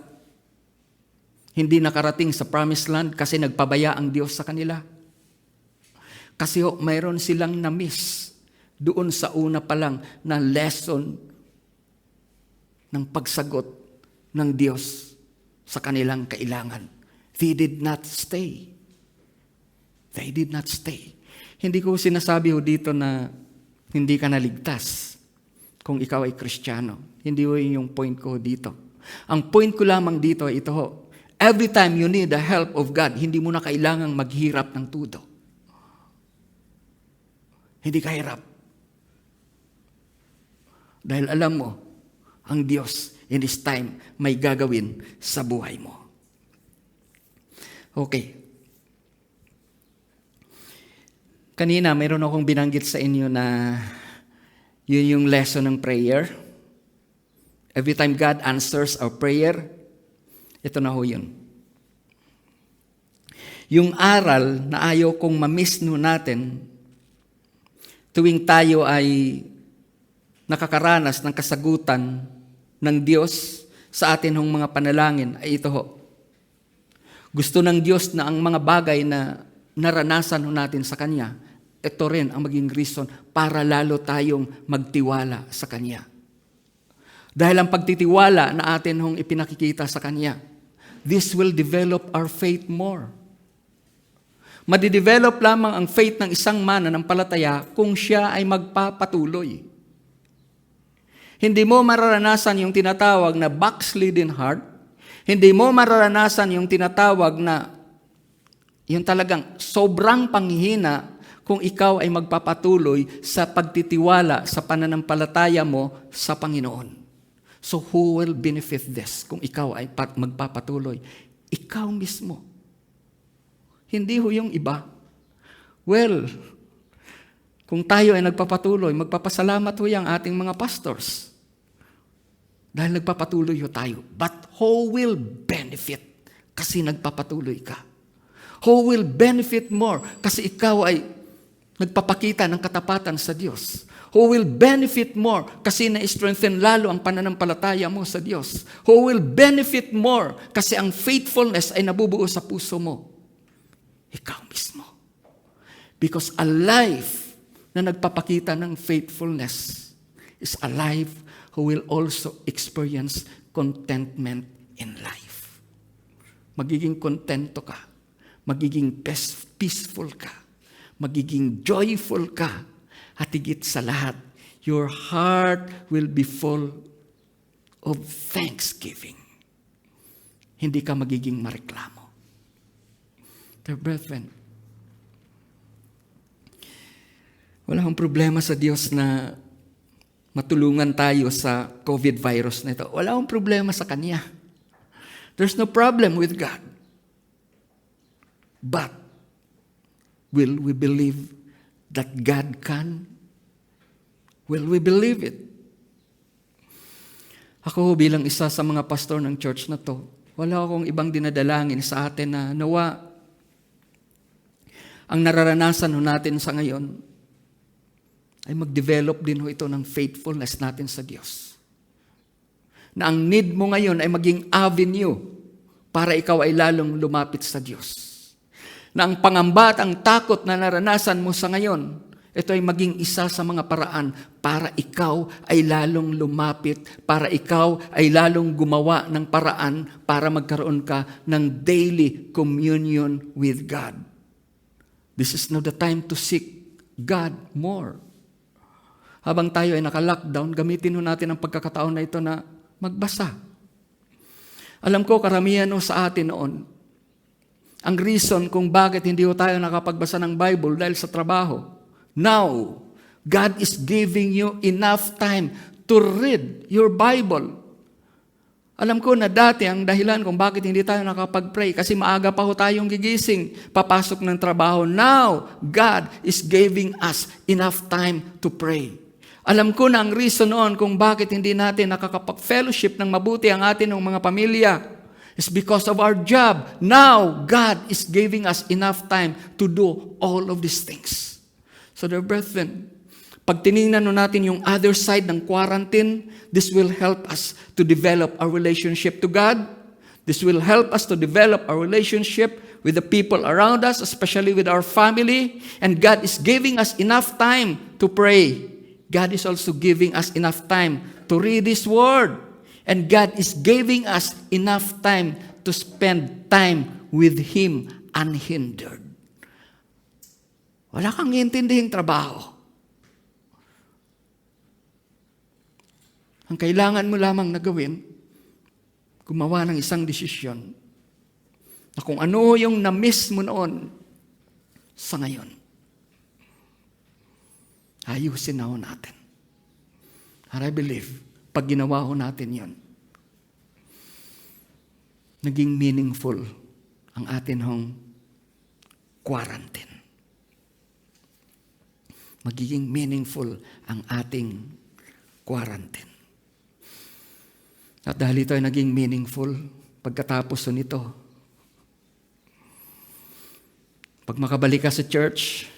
hindi nakarating sa promised land kasi nagpabaya ang Diyos sa kanila. Kasi ho, mayroon silang na-miss doon sa una pa lang na lesson ng pagsagot ng Diyos sa kanilang kailangan. They did not stay. They did not stay. Hindi ko sinasabi ho dito na hindi ka naligtas kung ikaw ay Kristiyano. Hindi ho yung point ko dito. Ang point ko lamang dito ay ito ho. Every time you need the help of God, hindi mo na kailangang maghirap ng tudo. Hindi ka hirap. Dahil alam mo, ang Diyos in His time may gagawin sa buhay mo. Okay. Kanina, mayroon akong binanggit sa inyo na yun yung lesson ng prayer. Every time God answers our prayer, ito na ho yun. Yung aral na ayaw kong ma-miss natin tuwing tayo ay nakakaranas ng kasagutan ng Diyos sa atin hong mga panalangin ay ito ho. Gusto ng Diyos na ang mga bagay na naranasan ho natin sa Kanya, ito rin ang maging reason para lalo tayong magtiwala sa Kanya. Dahil ang pagtitiwala na atin hong ipinakikita sa Kanya, this will develop our faith more. Madidevelop lamang ang faith ng isang mananampalataya kung siya ay magpapatuloy. Hindi mo mararanasan yung tinatawag na backslidden heart. Hindi mo mararanasan yung tinatawag na yung talagang sobrang panghihina kung ikaw ay magpapatuloy sa pagtitiwala sa pananampalataya mo sa Panginoon. So who will benefit this kung ikaw ay magpapatuloy? Ikaw mismo. Hindi ho yung iba. Well, kung tayo ay nagpapatuloy, magpapasalamat ho yung ating mga pastors. Dahil nagpapatuloy ho tayo. But who will benefit kasi nagpapatuloy ka? Who will benefit more kasi ikaw ay nagpapakita ng katapatan sa Diyos? Who will benefit more kasi na-strengthen lalo ang pananampalataya mo sa Diyos? Who will benefit more kasi ang faithfulness ay nabubuo sa puso mo? Ikaw mismo. Because a life na nagpapakita ng faithfulness is a life who will also experience contentment in life. Magiging kontento ka. Magiging peaceful ka. Magiging joyful ka. At higit sa lahat, your heart will be full of thanksgiving. Hindi ka magiging mareklamo. Dear brethren, wala akong problema sa Diyos na matulungan tayo sa COVID virus na ito. Wala akong problema sa Kanya. There's no problem with God. But, will we believe that God can? Will we believe it? Ako bilang isa sa mga pastor ng church na to, wala akong ibang dinadalangin sa atin na nawa ang nararanasan natin sa ngayon ay mag-develop din ito ng faithfulness natin sa Diyos. Na ang need mo ngayon ay maging avenue para ikaw ay lalong lumapit sa Diyos. Na ang pangamba at ang takot na naranasan mo sa ngayon, ito ay maging isa sa mga paraan para ikaw ay lalong lumapit, para ikaw ay lalong gumawa ng paraan para magkaroon ka ng daily communion with God. This is now the time to seek God more. Habang tayo ay naka-lockdown, gamitin natin ang pagkakataon na ito na magbasa. Alam ko, karamihan sa atin noon, ang reason kung bakit hindi tayo nakapagbasa ng Bible dahil sa trabaho. Now, God is giving you enough time to read your Bible. Alam ko na dati ang dahilan kung bakit hindi tayo nakapag-pray kasi maaga pa ho tayong gigising, papasok ng trabaho. Now, God is giving us enough time to pray. Alam ko na ang reason noon kung bakit hindi natin nakakapag-fellowship ng mabuti ang atin ng mga pamilya is because of our job. Now, God is giving us enough time to do all of these things. So, dear brethren, pag tinignan natin yung other side ng quarantine, this will help us to develop our relationship to God. This will help us to develop our relationship with the people around us, especially with our family. And God is giving us enough time to pray. God is also giving us enough time to read His Word. And God is giving us enough time to spend time with Him unhindered. Wala kang iintindihing trabaho. Ang kailangan mo lamang na gawin, gumawa ng isang desisyon na kung ano yung na-miss mo noon sa ngayon, ayusin na ho natin. And I believe, pag ginawa ho natin yon, naging meaningful ang atin hong quarantine. Magiging meaningful ang ating quarantine. At dahil ito ay naging meaningful, pagkatapos nito, pag makabalik ka sa church,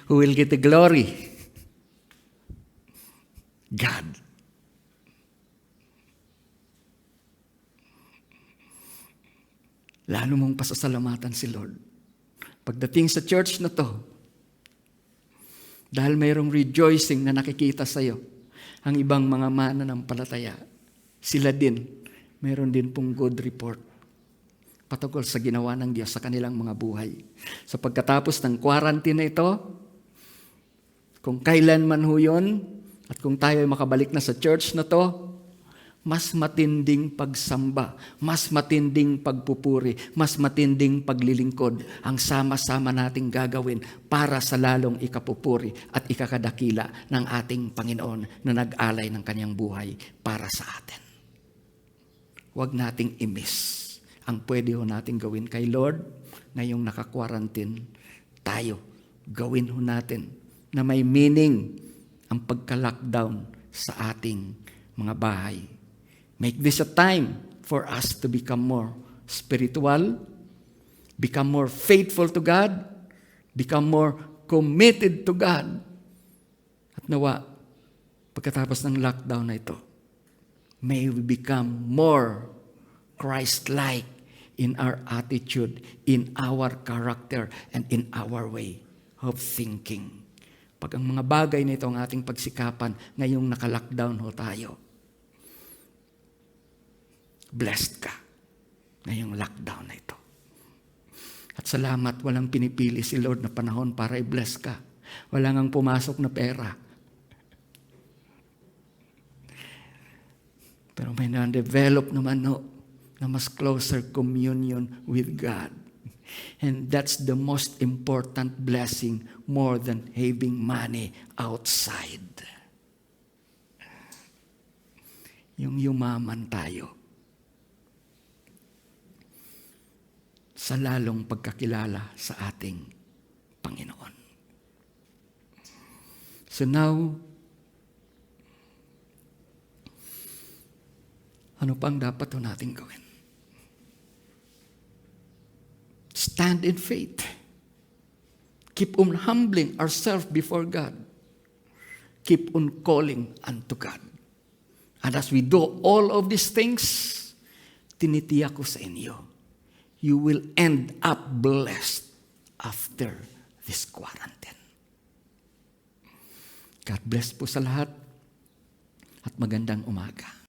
who will get the glory? God. Lalo mong pasasalamatan si Lord. Pagdating sa church na to, dahil mayroong rejoicing na nakikita sa iyo, ang ibang mga mananampalataya, sila din, mayroon din pong good report patungkol sa ginawa ng Diyos sa kanilang mga buhay. Sa pagkatapos ng quarantine na ito, kung kailan man ho yun, at kung tayo ay makabalik na sa church na to, mas matinding pagsamba, mas matinding pagpupuri, mas matinding paglilingkod ang sama-sama nating gagawin para sa lalong ikapupuri at ikakadakila ng ating Panginoon na nag-alay ng kanyang buhay para sa atin. Huwag nating i-miss ang pwede ho nating gawin kay Lord ngayong naka-quarantine tayo. Gawin ho natin na may meaning ang pagka-lockdown sa ating mga bahay. Make this a time for us to become more spiritual, become more faithful to God, become more committed to God. At nawa, pagkatapos ng lockdown na ito, may we become more Christ-like in our attitude, in our character, and in our way of thinking. Pag ang mga bagay na ito ang ating pagsikapan, ngayong naka-lockdown ho tayo, blessed ka ngayong lockdown na ito. At salamat, walang pinipili si Lord na panahon para i-bless ka. Walang ang pumasok na pera. Pero may na-develop naman na mas closer communion with God. And that's the most important blessing more than having money outside. Yung yumaman tayo sa lalong pagkakilala sa ating Panginoon. So now, ano pang dapat natin gawin? Stand in faith. Keep on humbling ourselves before God. Keep on calling unto God. And as we do all of these things, tinitiyak ko sa inyo, you will end up blessed after this quarantine. God bless po sa lahat at magandang umaga.